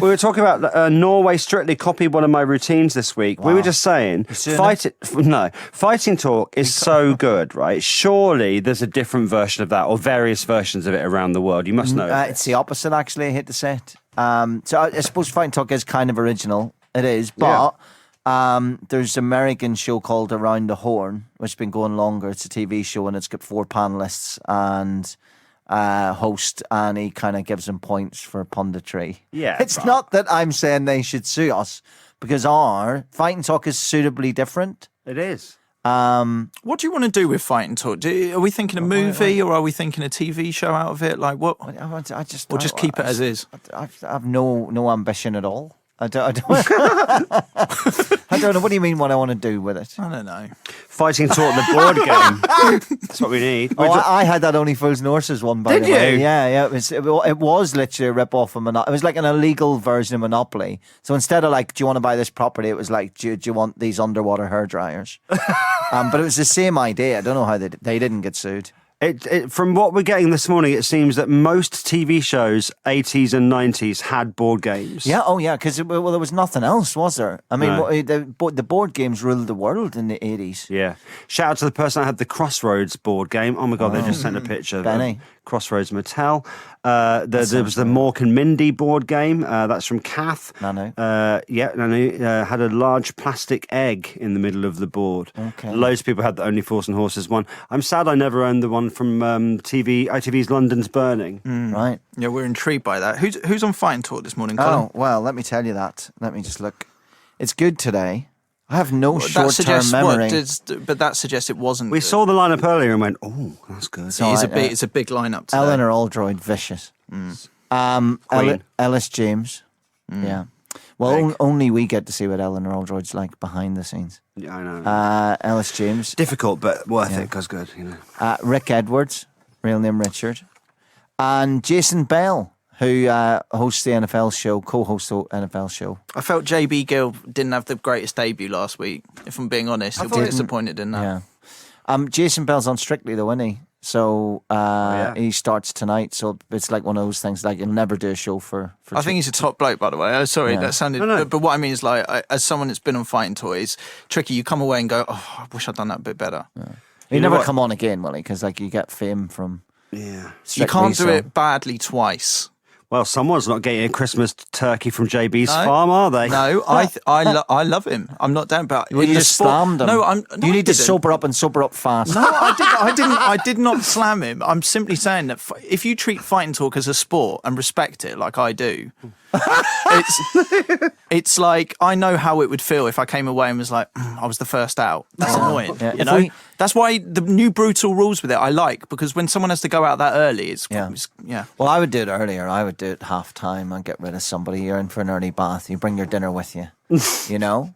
We were talking about Norway strictly copied one of my routines this week. We were just saying, fighting talk is so good, right? Surely there's a different version of that or various versions of it around the world. You must know. It's the opposite, actually, I hate to say it. So I suppose Fighting Talk is kind of original. It is, but There's an American show called Around the Horn, which has been going longer. It's a TV show, and it's got 4 panelists and host, and he kind of gives them points for punditry. Yeah, it's not that I'm saying they should sue us, because our Fight and Talk is suitably different. It is. What do you want to do with Fight and Talk? Are we thinking a movie or are we thinking a TV show out of it? Like what? I just keep it as is. I have no ambition at all. I don't I don't know. What do you mean? What I want to do with it? I don't know. Fighting Talk, the board game. That's what we need. I had that Only Fools and Horses one, by the way. Did you? Yeah. It was literally a rip off of Monopoly. It was like an illegal version of Monopoly. So instead of like, do you want to buy this property? It was like, do you want these underwater hair dryers? But it was the same idea. I don't know how they didn't get sued. From what we're getting this morning, it seems that most TV shows, 80s and 90s, had board games. Yeah, because there was nothing else, was there? I mean, the board games ruled the world in the 80s. Yeah. Shout out to the person that had the Crossroads board game. Oh my God, they just sent a picture. Benny. Crossroads Mattel. There was the Mork and Mindy board game. That's from Kath. Nanu. Nanu had a large plastic egg in the middle of the board. Okay. Loads of people had the Only Fools and Horses one. I'm sad I never owned the one from ITV's London's Burning. Right. Yeah, we're intrigued by that. Who's on Fight and Talk this morning, Colin? Oh, well, let me tell you that. Let me just look. It's good today. I have no short-term memory. But that suggests it wasn't. We saw the lineup earlier and went, "Oh, that's good." So it's a big lineup today. Eleanor Aldroyd, vicious. Ellis James. Yeah. Well, only we get to see what Eleanor Aldroyd's like behind the scenes. Yeah, I know. Ellis James. Difficult, but worth it, because good, you know. Rick Edwards, real name Richard. And Jason Bell, who hosts the NFL show, co-hosts the NFL show. I felt JB Gill didn't have the greatest debut last week, if I'm being honest. I was disappointed in that. Yeah. Jason Bell's on Strictly, though, isn't he? So he starts tonight, so it's like one of those things, like he'll never do a show for I think he's a top bloke, by the way. Sorry, that sounded... No. But what I mean is, like, as someone that's been on Fighting Toys, tricky, you come away and go, oh, I wish I'd done that a bit better. Yeah. He'll never come on again, will he? Because, like, you get fame from... Yeah. Strictly, you can't do it badly twice. Well, someone's not getting a Christmas turkey from JB's farm, are they? No, I love him. I'm not down about it. You just slammed him. You need to sober up and sober up fast. No, I did not slam him. I'm simply saying that if you treat Fight and Talk as a sport and respect it like I do, it's like I know how it would feel if I came away and was like, I was the first out. That's annoying. Yeah, you know? That's why the new brutal rules with it I like, because when someone has to go out that early, it's Well, I would do it earlier. I would do it half time and get rid of somebody. You're in for an early bath. You bring your dinner with you, you know.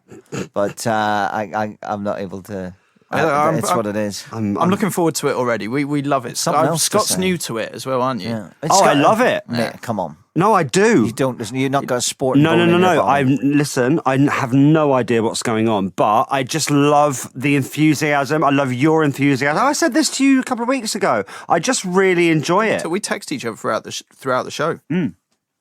But I'm not able to. It's what it is. I'm looking forward to it already. We love it. Scott's to new to it as well, aren't you? Yeah. I love it. Mate, come on. No, I do. You don't listen. You're not got a sport. No. I have no idea what's going on, but I just love the enthusiasm. I love your enthusiasm. I said this to you a couple of weeks ago. I just really enjoy it. So we text each other throughout the show.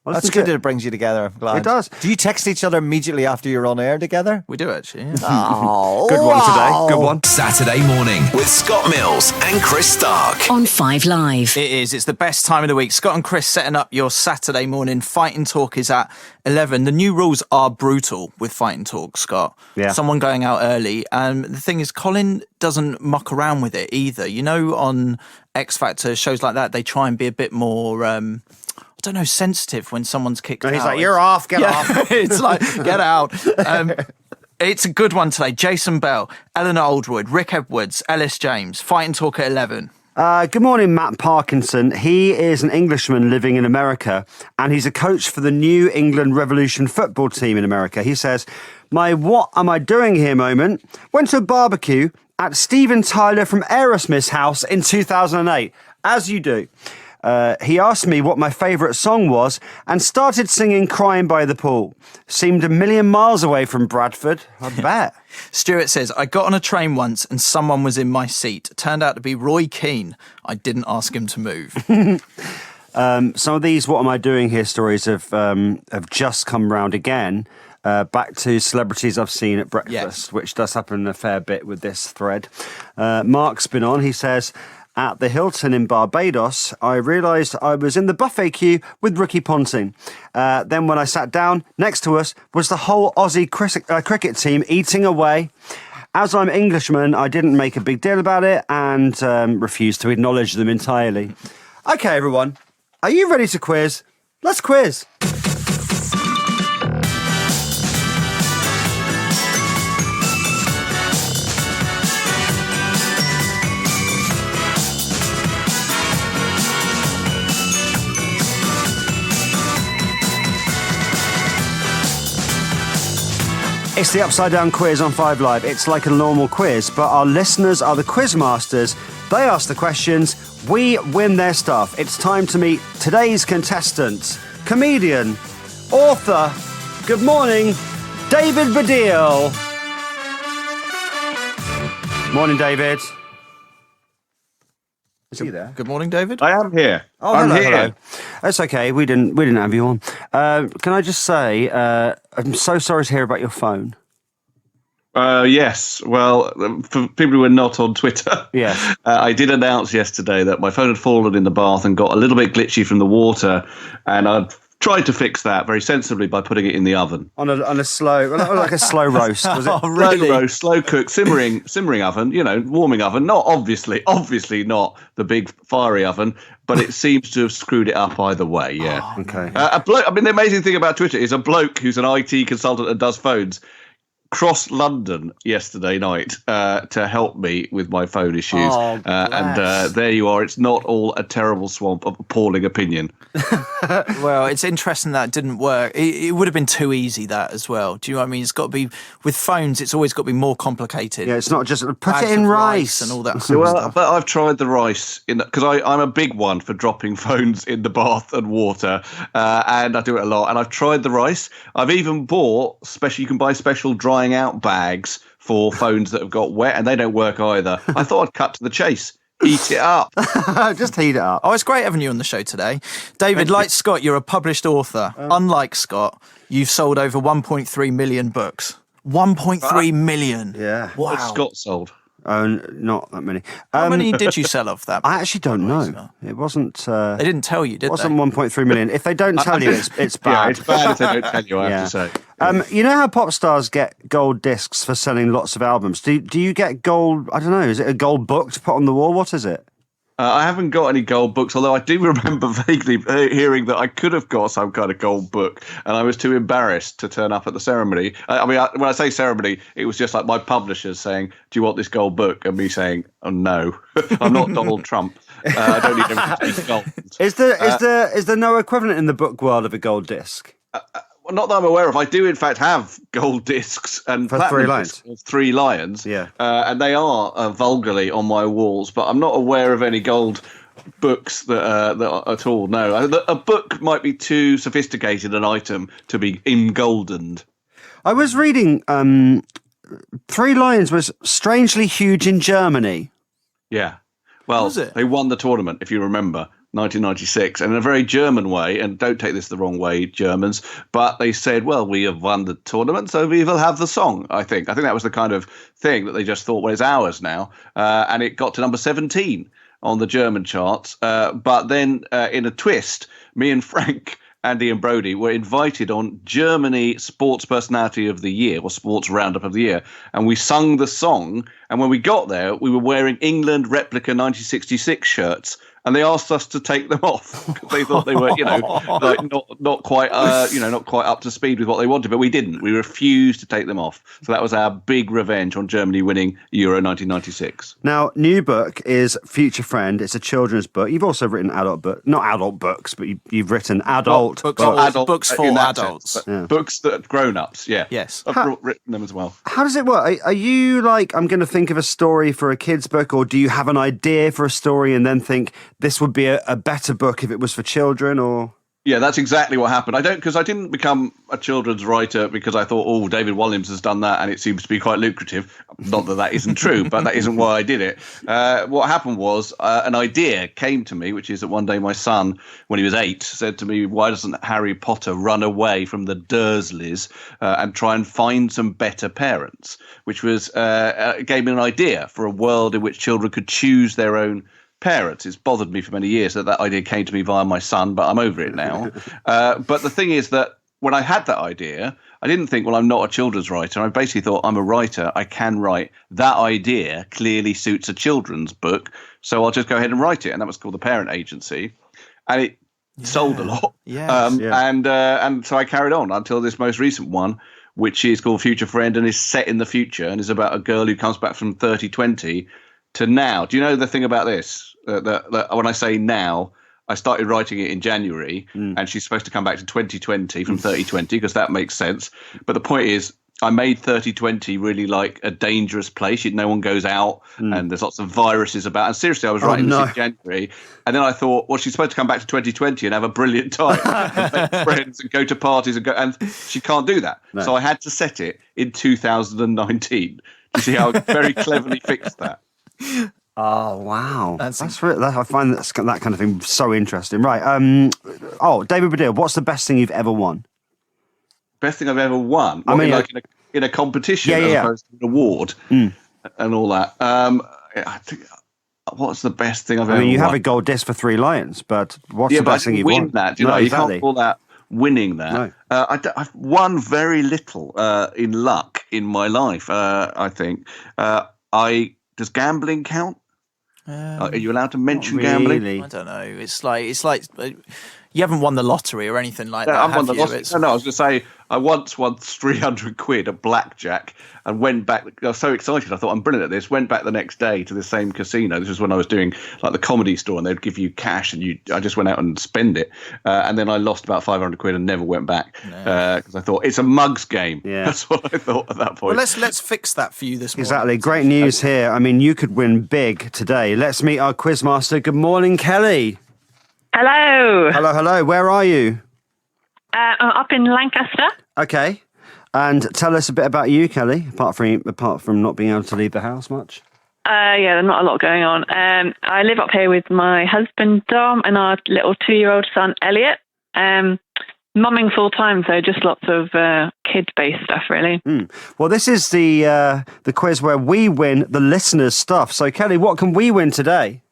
Well, that's good that it brings you together. I'm glad. It does. Do you text each other immediately after you're on air together? We do, actually. Yeah. Oh, good one today. Good one. Saturday morning with Scott Mills and Chris Stark on 5 Live. It is. It's the best time of the week. Scott and Chris setting up your Saturday morning. Fight and Talk is at 11. The new rules are brutal with Fight and Talk, Scott. Yeah. Someone going out early. And the thing is, Colin doesn't muck around with it either. You know, on X Factor, shows like that, they try and be a bit more... I don't know, sensitive when someone's kicked out. He's like, you're off, get off. It's like, get out. It's a good one today. Jason Bell, Eleanor Aldroyd, Rick Edwards, Ellis James. Fight and Talk at 11. Good morning, Matt Parkinson. He is an Englishman living in America, and he's a coach for the New England Revolution football team in America. He says, my what am I doing here moment went to a barbecue at Steven Tyler from Aerosmith's house in 2008, as you do. He asked me what my favourite song was and started singing Crying by the Pool. Seemed a million miles away from Bradford, I bet. Stuart says, I got on a train once and someone was in my seat. Turned out to be Roy Keane. I didn't ask him to move. Some of these what am I doing here stories have just come round again. Back to celebrities I've seen at breakfast, which does happen a fair bit with this thread. Mark's been on. He says... at the Hilton in Barbados, I realised I was in the buffet queue with Ricky Ponting. Then when I sat down, next to us was the whole Aussie cricket team eating away. As I'm Englishman, I didn't make a big deal about it and refused to acknowledge them entirely. Okay, everyone, are you ready to quiz? Let's quiz. It's the Upside Down quiz on 5 Live. It's like a normal quiz, but our listeners are the quiz masters. They ask the questions, we win their stuff. It's time to meet today's contestant, comedian, author, good morning, David Baddiel. Morning, David. Is he there? Good morning, David. I am here. Oh, I'm hello, here. hello. That's okay. We didn't have you on. Can I just say, I'm so sorry to hear about your phone. Yes. Well, for people who are not on Twitter, yes. I did announce yesterday that my phone had fallen in the bath and got a little bit glitchy from the water, and I'd tried to fix that very sensibly by putting it in the oven. On a slow, like a slow roast, was it? Oh, really? Slow roast, slow cook, simmering oven, warming oven. Not obviously not the big fiery oven, but it seems to have screwed it up either way, yeah. Oh, okay. The amazing thing about Twitter is a bloke who's an IT consultant and does phones crossed London yesterday night to help me with my phone issues. Oh, and there you are. It's not all a terrible swamp of appalling opinion. Well, it's interesting that it didn't work. It would have been too easy, that as well. Do you know what I mean? It's got to be, with phones, it's always got to be more complicated. Yeah, it's not just put Bags it in of rice and all that sort of stuff. But I've tried the rice because I'm a big one for dropping phones in the bath and water, and I do it a lot. And I've tried the rice. I've even bought you can buy special drying out bags for phones that have got wet, and they don't work either. I thought I'd cut to the chase. Heat it up. Just heat it up. Oh, it's great having you on the show today. David, like Scott, you're a published author. Unlike Scott, you've sold over 1.3 million books. 1.3 million. Yeah. Wow. What's Scott sold? Not that many. How many did you sell of that? I actually don't know. It wasn't. They didn't tell you, did it wasn't 1.3 million. If they don't tell you, it's bad. Yeah, it's bad if they don't tell you, I have to say. You know how pop stars get gold discs for selling lots of albums? Do you get gold? I don't know. Is it a gold book to put on the wall? What is it? I haven't got any gold books, although I do remember vaguely hearing that I could have got some kind of gold book, and I was too embarrassed to turn up at the ceremony. When I say ceremony, it was just like my publishers saying, "Do you want this gold book?" and me saying, "Oh no, I'm not Donald Trump. I don't need everything gold." Is there no equivalent in the book world of a gold disc? Well, not that I'm aware of. I do, in fact, have gold discs and for platinum 3 lions. discs of 3 lions. Yeah, and they are vulgarly on my walls, but I'm not aware of any gold books that at all. No, a book might be too sophisticated an item to be engoldened. I was reading 3 Lions was strangely huge in Germany. Yeah, well, they won the tournament, if you remember. 1996, and in a very German way, and don't take this the wrong way, Germans, but they said, well, we have won the tournament, so we will have the song, I think that was the kind of thing that they just thought, well, it's ours now, and it got to number 17 on the German charts, but then in a twist, me and Frank, Andy and Brody were invited on Germany Sports Personality of the Year, or Sports Roundup of the Year, and we sung the song, and when we got there, we were wearing England replica 1966 shirts, and they asked us to take them off because they thought they were, like not quite up to speed with what they wanted. But we didn't. We refused to take them off. So that was our big revenge on Germany winning Euro 1996. Now, new book is Future Friend. It's a children's book. You've also written not adult books, but you've written adult books. Books for adults. Sense, yeah. Books that are grown-ups. Yeah. Yes. I've written them as well. How does it work? Are you like, I'm going to think of a story for a kid's book, or do you have an idea for a story and then think this would be a better book if it was for children, or? Yeah, that's exactly what happened. I didn't become a children's writer because I thought, oh, David Walliams has done that and it seems to be quite lucrative. Not that isn't true, but that isn't why I did it. What happened was an idea came to me, which is that one day my son, when he was 8, said to me, why doesn't Harry Potter run away from the Dursleys and try and find some better parents? Which was gave me an idea for a world in which children could choose their own parents. It's bothered me for many years that idea came to me via my son, but I'm over it now. But the thing is that when I had that idea, I didn't think, well, I'm not a children's writer. I basically thought, I'm a writer. I can write. That idea clearly suits a children's book, so I'll just go ahead and write it. And that was called The Parent Agency. And it sold a lot. And so I carried on until this most recent one, which is called Future Friend and is set in the future and is about a girl who comes back from 3020 to now. Do you know the thing about this? That when I say now, I started writing it in January, and she's supposed to come back to 2020 from 3020 because that makes sense. But the point is, I made 3020 really like a dangerous place. No one goes out, and there's lots of viruses about. And seriously, I was writing this in January, and then I thought, well, she's supposed to come back to 2020 and have a brilliant time, and make friends and go to parties and she can't do that. No. So I had to set it in 2019. You see how I very cleverly fixed that. Oh, wow. That's really, I find that kind of thing so interesting. Right. David Baddiel, what's the best thing you've ever won? Best thing I've ever won? I mean, like in a competition as opposed to an award and all that. I think, what's the best thing I've ever won? You have a gold disc for 3 Lions, but what's the best thing you've won? That, you can't call that winning that. No. I've won very little in luck in my life, I think. Does gambling count? Are you allowed to mention gambling? I don't know. It's like you haven't won the lottery or anything like that. I've won have the you? lottery. No, I was going to say I once won 300 quid at blackjack and went back. I was so excited. I thought, I'm brilliant at this. Went back the next day to the same casino. This was when I was doing like the Comedy Store, and they'd give you cash, and I just went out and spend it. And then I lost about 500 quid and never went back because I thought it's a mugs game. Yeah. That's what I thought at that point. Well, let's fix that for you this morning. Exactly. Great news here. I mean, you could win big today. Let's meet our quizmaster. Good morning, Kelly. Hello. Hello. Where are you? I'm up in Lancaster. Okay. And tell us a bit about you, Kelly, apart from not being able to leave the house much. There's not a lot going on. I live up here with my husband, Dom, and our little 2-year-old son, Elliot. Mumming full time, so just lots of kid-based stuff, really. Well, this is the quiz where we win the listeners' stuff. So, Kelly, what can we win today?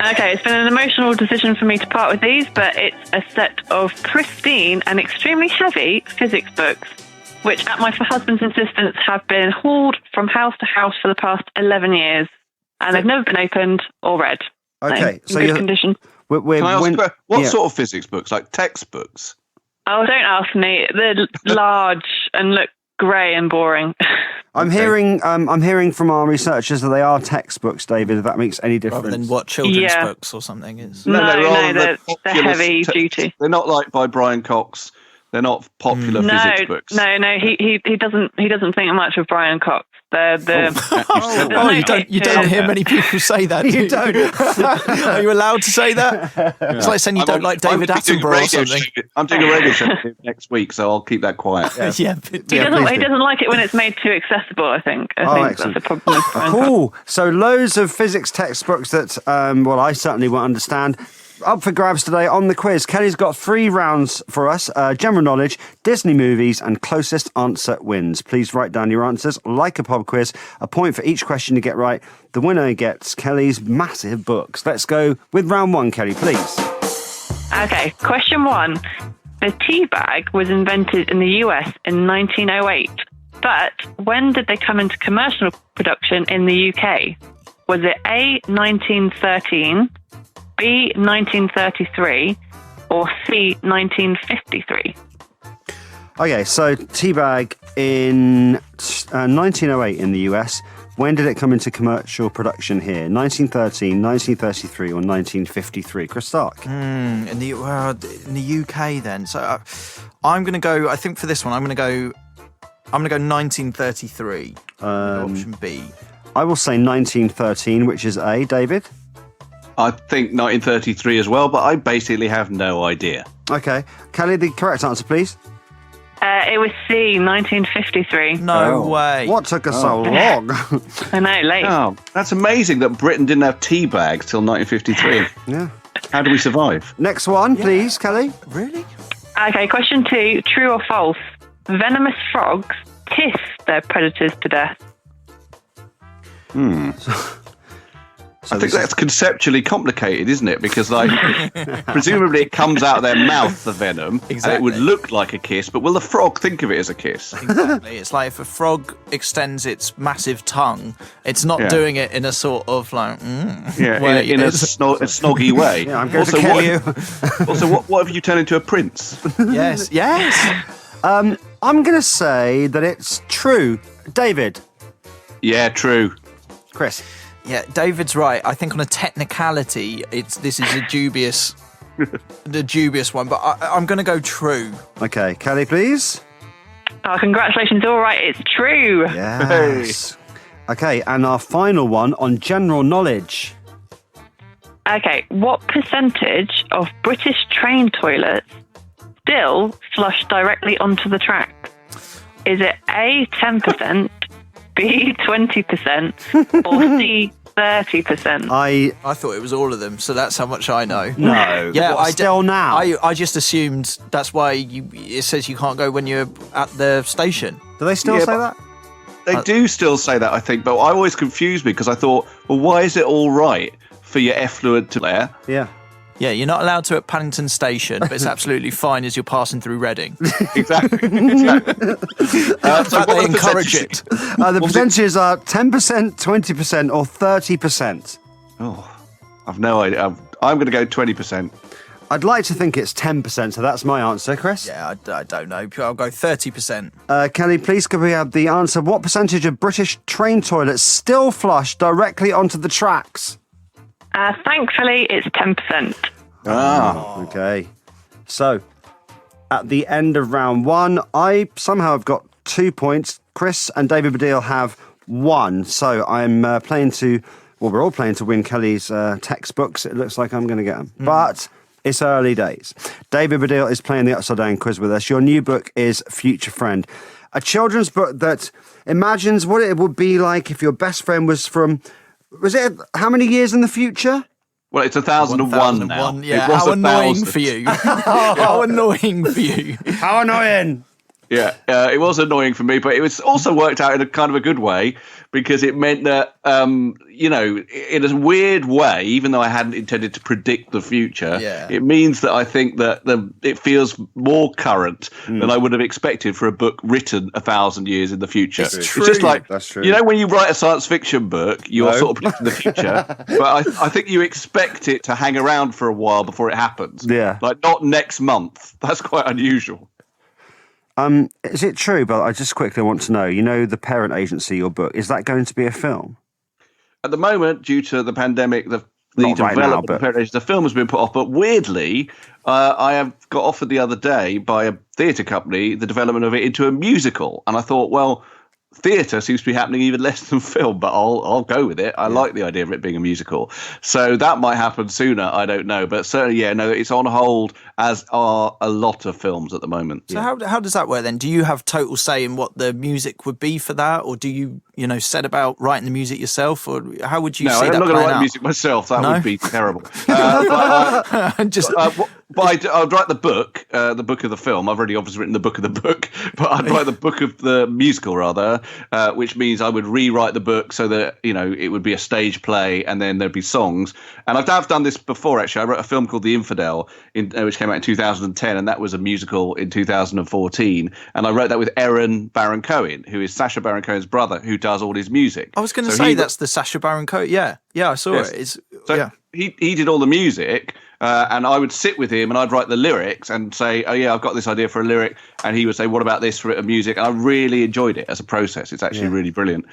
Okay, it's been an emotional decision for me to part with these, but it's a set of pristine and extremely heavy physics books, which, at my husband's insistence, have been hauled from house to house for the past 11 years, and they've never been opened or read. Okay, so in good condition. Can I ask what sort of physics books? Like textbooks? Oh, don't ask me. They're large and look grey and boring. I'm hearing from our researchers that they are textbooks, David, if that makes any difference. Rather than what children's books or something is. No, they're heavy duty. They're not like by Brian Cox. They're not popular physics books. No, he doesn't think much of Brian Cox. You don't hear many people say that. You don't. Are you allowed to say that? It's like saying you don't like David Attenborough or something. I'm doing a radio show next week, so I'll keep that quiet. He doesn't like it when it's made too accessible. I think that's the problem. With Brian Cool. So loads of physics textbooks that I certainly won't understand. Up for grabs today on the quiz. Kelly's got 3 rounds for us. General knowledge, Disney movies, and closest answer wins. Please write down your answers like a pub quiz. A point for each question you get right. The winner gets Kelly's massive books. Let's go with round 1, Kelly, please. Okay, question 1. The tea bag was invented in the US in 1908. But when did they come into commercial production in the UK? Was it A, 1913, B, 1933, or C, 1953? Okay, so Teabag in 1908 in the US. When did it come into commercial production here? 1913, 1933, or 1953? Chris Stark. In the UK then. So I'm going to go. I think for this one, I'm going to go 1933. Option B. I will say 1913, which is A. David? I think 1933 as well, but I basically have no idea. Okay. Kelly, the correct answer, please. It was C, 1953. No way. What took us so long? I know, late. Oh, that's amazing that Britain didn't have tea bags till 1953. Yeah. How do we survive? Next one, please, Kelly. Really? Okay, question 2. True or false? Venomous frogs kiss their predators to death. So I think that's conceptually complicated, isn't it? Because, like, presumably it comes out of their mouth, the venom, and it would look like a kiss, but will the frog think of it as a kiss? Exactly. It's like if a frog extends its massive tongue, it's not doing it in a sort of like, way. in a snoggy way. Yeah, I'm going to kill you. Also, what have you turned into a prince? Yes. I'm going to say that it's true. David? Yeah, true. Chris? Yeah, David's right. I think on a technicality, this is a dubious one, but I'm going to go true. Okay, Kelly, please. Oh, congratulations. All right, it's true. Yes. Okay, and our final one on general knowledge. Okay, what percentage of British train toilets still flush directly onto the track? Is it A, 10%, B, 20%, or C, 30%? I thought it was all of them, so that's how much I know. No. Yeah, What, still now? I just assumed that's why it says you can't go when you're at the station. Do they still say that? They do still say that, I think, but I always confused me because I thought, well, why is it all right for your effluent to there? Yeah. Yeah, you're not allowed to at Paddington Station, but it's absolutely fine as you're passing through Reading. Exactly. So they encourage it. The percentages are 10%, 20%, or 30%. Oh, I've no idea. I'm going to go 20%. I'd like to think it's 10%, so that's my answer, Chris. Yeah, I don't know. I'll go 30%. Kelly, please could we have the answer? What percentage of British train toilets still flush directly onto the tracks? Thankfully, it's 10%. Okay. So, at the end of round one, I somehow have got 2 points. Chris and David Baddiel have 1. So I'm we're all playing to win Kelly's textbooks. It looks like I'm going to get them. But it's early days. David Baddiel is playing the Upside Down quiz with us. Your new book is Future Friend, a children's book that imagines what it would be like if your best friend was from... Was it how many years in the future? Well, it's 1001 now. Yeah, it was how annoying 1,000. for you. How annoying for you. How annoying. Yeah, it was annoying for me, but it was also worked out in a kind of a good way because it meant that, in a weird way, even though I hadn't intended to predict the future, it means that I think that it feels more current than I would have expected for a book written 1,000 years in the future. It's It's just like, That's true. when you write a science fiction book, you're sort of predicting the future, but I think you expect it to hang around for a while before it happens. Yeah. Like, not next month. That's quite unusual. Is it true, but I just quickly want to know, the parent agency, your book, is that going to be a film? At the moment, due to the pandemic, the Not right now, development of the parent agency, the film has been put off. But weirdly, I have got offered the other day by a theatre company the development of it into a musical. And I thought, well, theatre seems to be happening even less than film, but I'll go with it. I like the idea of it being a musical. So that might happen sooner, I don't know. But certainly, it's on hold, as are a lot of films at the moment. So how does that work then? Do you have total say in what the music would be for that? Or do you, set about writing the music yourself? Or how would you see that I'm not playing going to write out? music myself. That would be terrible. But I'd write the book of the film. I've already obviously written the book of the book, but I'd write the book of the musical rather, which means I would rewrite the book so that it would be a stage play and then there'd be songs. And I've done this before actually. I wrote a film called The Infidel, which came out in 2010, and that was a musical in 2014. And I wrote that with Erin Baron Cohen, who is Sacha Baron Cohen's brother, who does all his music. I was going to say that's the Sacha Baron Cohen. Yeah, I saw it. He did all the music, and I would sit with him and I'd write the lyrics and say, oh yeah, I've got this idea for a lyric, and he would say, what about this for a music? And I really enjoyed it as a process. It's actually really brilliant.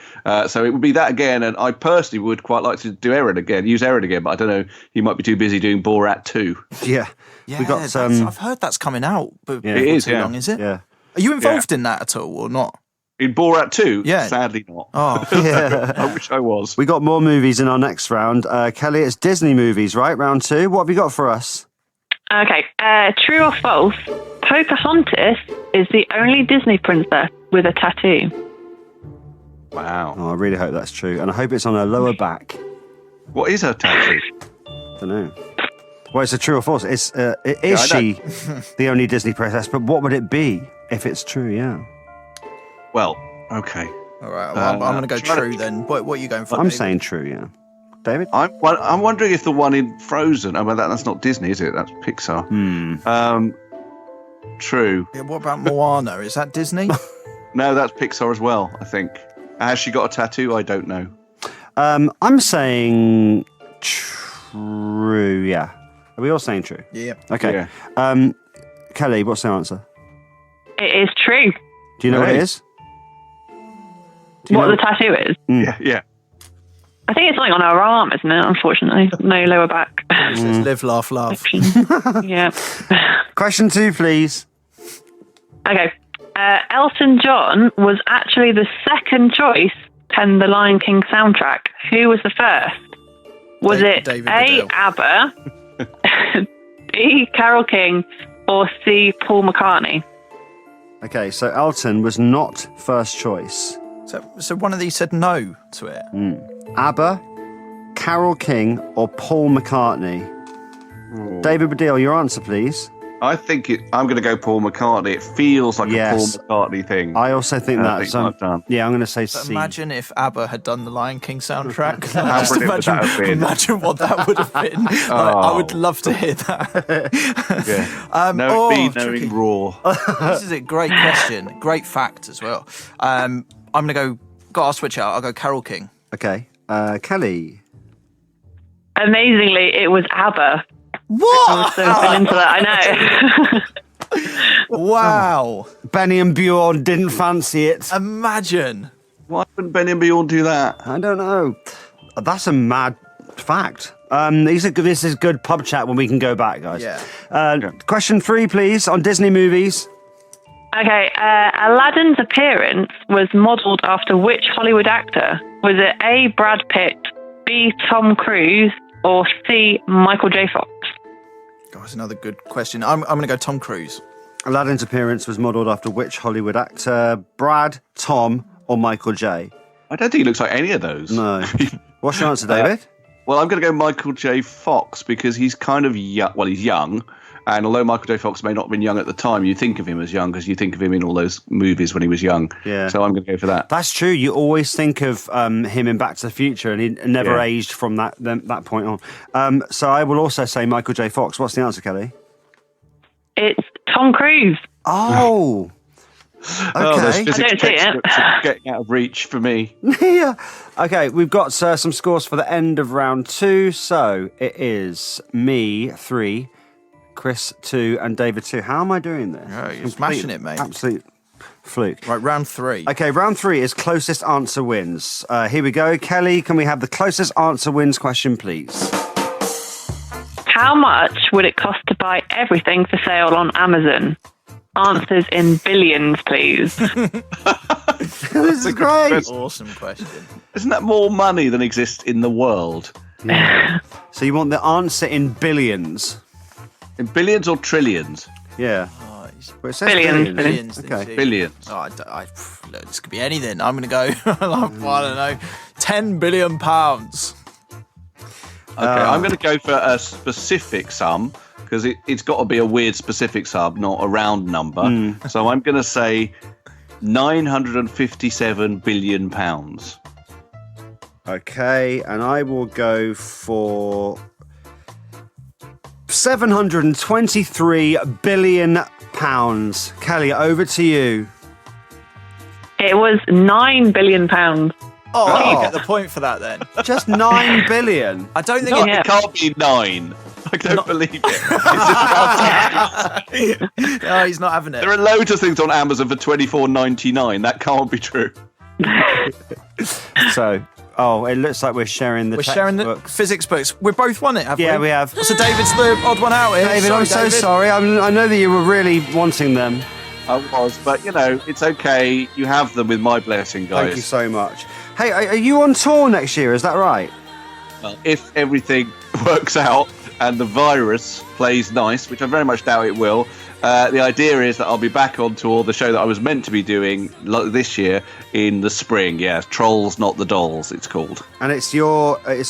So it would be that again, and I personally would quite like to do use Erin again, but I don't know, he might be too busy doing Borat 2. Yeah. We got I've heard that's coming out, but it is too long, is it? Yeah. Are you involved in that at all or not? In Borat 2? Yeah. Sadly not. Oh, yeah. I wish I was. We got more movies in our next round. Kelly, it's Disney movies, right? Round 2. What have you got for us? Okay, true or false? Pocahontas is the only Disney princess with a tattoo. Wow. Oh, I really hope that's true. And I hope it's on her lower back. What is her tattoo? Don't know. Well, it's a true or false. Is she the only Disney princess? But what would it be if it's true? Yeah. Well, okay. All right. Well, I'm going to go true then. What are you going for? I'm David? saying true. Yeah. David? I'm wondering if the one in Frozen. Oh, well, that's not Disney, is it? That's Pixar. True. Yeah, what about Moana? Is that Disney? No, that's Pixar as well, I think. Has she got a tattoo? I don't know. I'm saying true, yeah. Are we all saying true? Yeah. Okay. Yeah. Kelly, what's the answer? It is true. Do you know what it is? What the tattoo is? Yeah. I think it's something on her arm, isn't it? Unfortunately, no lower back. It says live, laugh, love. Yeah. Question 2, please. Okay. Elton John was actually the second choice to pen the Lion King soundtrack. Who was the first? Was it David A, Baddiel. ABBA, B, Carole King, or C, Paul McCartney? Okay, so Elton was not first choice. So one of these said no to it. ABBA, Carole King, or Paul McCartney? David Baddiel, your answer, please. I think I'm going to go Paul McCartney. It feels like a Paul McCartney thing. I also think that. I've done. Yeah, I'm going to say But C. imagine if ABBA had done the Lion King soundtrack. How Just brilliant would that have been? imagine what that would have been. Like, I would love to hear that. Yeah. Knowing Raw. This is a great question. Great fact as well. I'm going to go. I'll switch out. I'll go Carole King. Okay. Kelly. Amazingly, it was ABBA. What? I was so been into that, I know. Wow. Benny and Bjorn didn't fancy it. Imagine. Why wouldn't Benny and Bjorn do that? I don't know. That's a mad fact. This is good pub chat when we can go back, guys. Yeah. Question 3, please, on Disney movies. Okay, Aladdin's appearance was modelled after which Hollywood actor? Was it A, Brad Pitt, B, Tom Cruise, or C, Michael J. Fox? God, that's another good question. I'm going to go Tom Cruise. Aladdin's appearance was modelled after which Hollywood actor? Brad, Tom, or Michael J? I don't think he looks like any of those. No. What's your answer, David? Well, I'm going to go Michael J. Fox because he's kind of young. Well, he's young. And although Michael J. Fox may not have been young at the time, you think of him as young because you think of him in all those movies when he was young. Yeah. So I'm going to go for that. That's true. You always think of him in Back to the Future, and he never Yeah. aged from that point on. So I will also say Michael J. Fox. What's the answer, Kelly? It's Tom Cruise. Oh. Okay. Those I physics don't see it. textbooks are getting out of reach for me. Yeah. Okay, we've got some scores for the end of round 2. So it is me 3, Chris 2, and David 2. How am I doing this? Oh, you're smashing it, mate. Absolute fluke. Right, round 3. Okay, round 3 is closest answer wins. Here we go. Kelly, can we have the closest answer wins question, please? How much would it cost to buy everything for sale on Amazon? Answers in billions, please. This is great. Awesome question. Isn't that more money than exists in the world? Yeah. So you want the answer in billions? In billions or trillions? Yeah. Well, it says Billions. Billions. Okay. Billions. Oh, look, this could be anything. I'm going to go, I don't know, £10 billion. Okay, I'm going to go for a specific sum because it's got to be a weird specific sum, not a round number. So I'm going to say £957 billion. Okay, and I will go for £723 billion. Kelly, over to you. It was £9 billion. Oh, I'll get the point for that then. Just 9 billion. I don't think It can't be 9. I don't believe it. It's just No, he's not having it. there are loads of things on Amazon for $24.99. That can't be true. So, it looks like we're sharing the We're sharing the textbooks. physics books. We've both won it, have we? Yeah, we have. So David's the odd one out here. David, I'm so David. sorry. I know that you were really wanting them. I was, but it's okay. You have them with my blessing, guys. Thank you so much. Hey, are you on tour next year? Is that right? Well, if everything works out and the virus plays nice, which I very much doubt it will, the idea is that I'll be back on tour, the show that I was meant to be doing this year in the spring. Yeah, Trolls Not the Dolls, it's called. And it's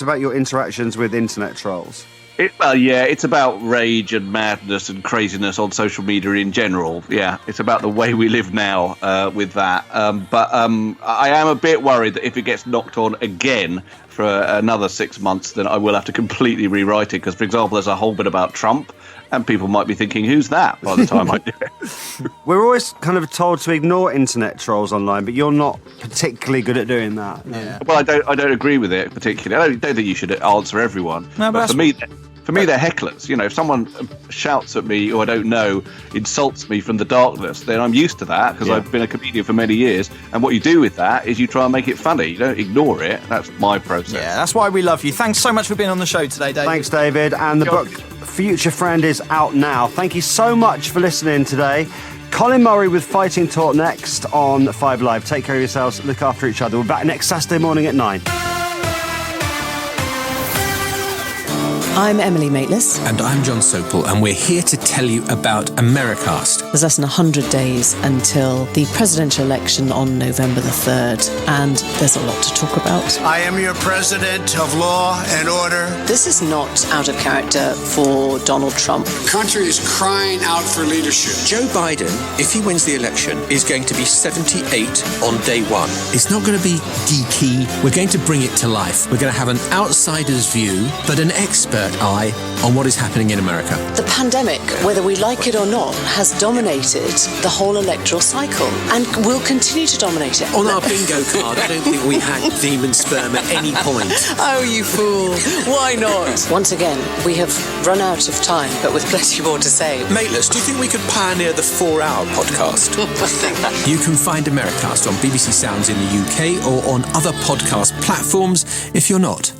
about your interactions with internet trolls. It's about rage and madness and craziness on social media in general. Yeah, it's about the way we live now with that. But I am a bit worried that if it gets knocked on again for another 6 months, then I will have to completely rewrite it. Because, for example, there's a whole bit about Trump, and people might be thinking, who's that, by the time I do it. We're always kind of told to ignore internet trolls online, but you're not particularly good at doing that. Yeah. Well, I don't agree with it particularly. I don't think you should answer everyone. No, but for me, they're hecklers. You know, if someone shouts at me who I don't know, insults me from the darkness, then I'm used to that because I've been a comedian for many years. And what you do with that is you try and make it funny. You don't ignore it. That's my process. Yeah, that's why we love you. Thanks so much for being on the show today, David. Thanks, David. And the book Future Friend is out now. Thank you so much for listening today. Colin Murray with Fighting Talk next on 5 Live. Take care of yourselves. Look after each other. We're back next Saturday morning at 9. I'm Emily Maitlis. And I'm John Sopel, and we're here to tell you about Americast. There's less than 100 days until the presidential election on November the 3rd, and there's a lot to talk about. I am your president of law and order. This is not out of character for Donald Trump. The country is crying out for leadership. Joe Biden, if he wins the election, is going to be 78 on day one. It's not going to be geeky. We're going to bring it to life. We're going to have an outsider's view, but an expert eye on what is happening in America. The pandemic, whether we like it or not, has dominated the whole electoral cycle and will continue to dominate it. On our bingo card, I don't think we had demon sperm at any point. Oh, you fool. Why not? Once again, we have run out of time, but with plenty more to say. Mateless, do you think we could pioneer the 4-hour podcast? You can find Americast on BBC Sounds in the UK or on other podcast platforms if you're not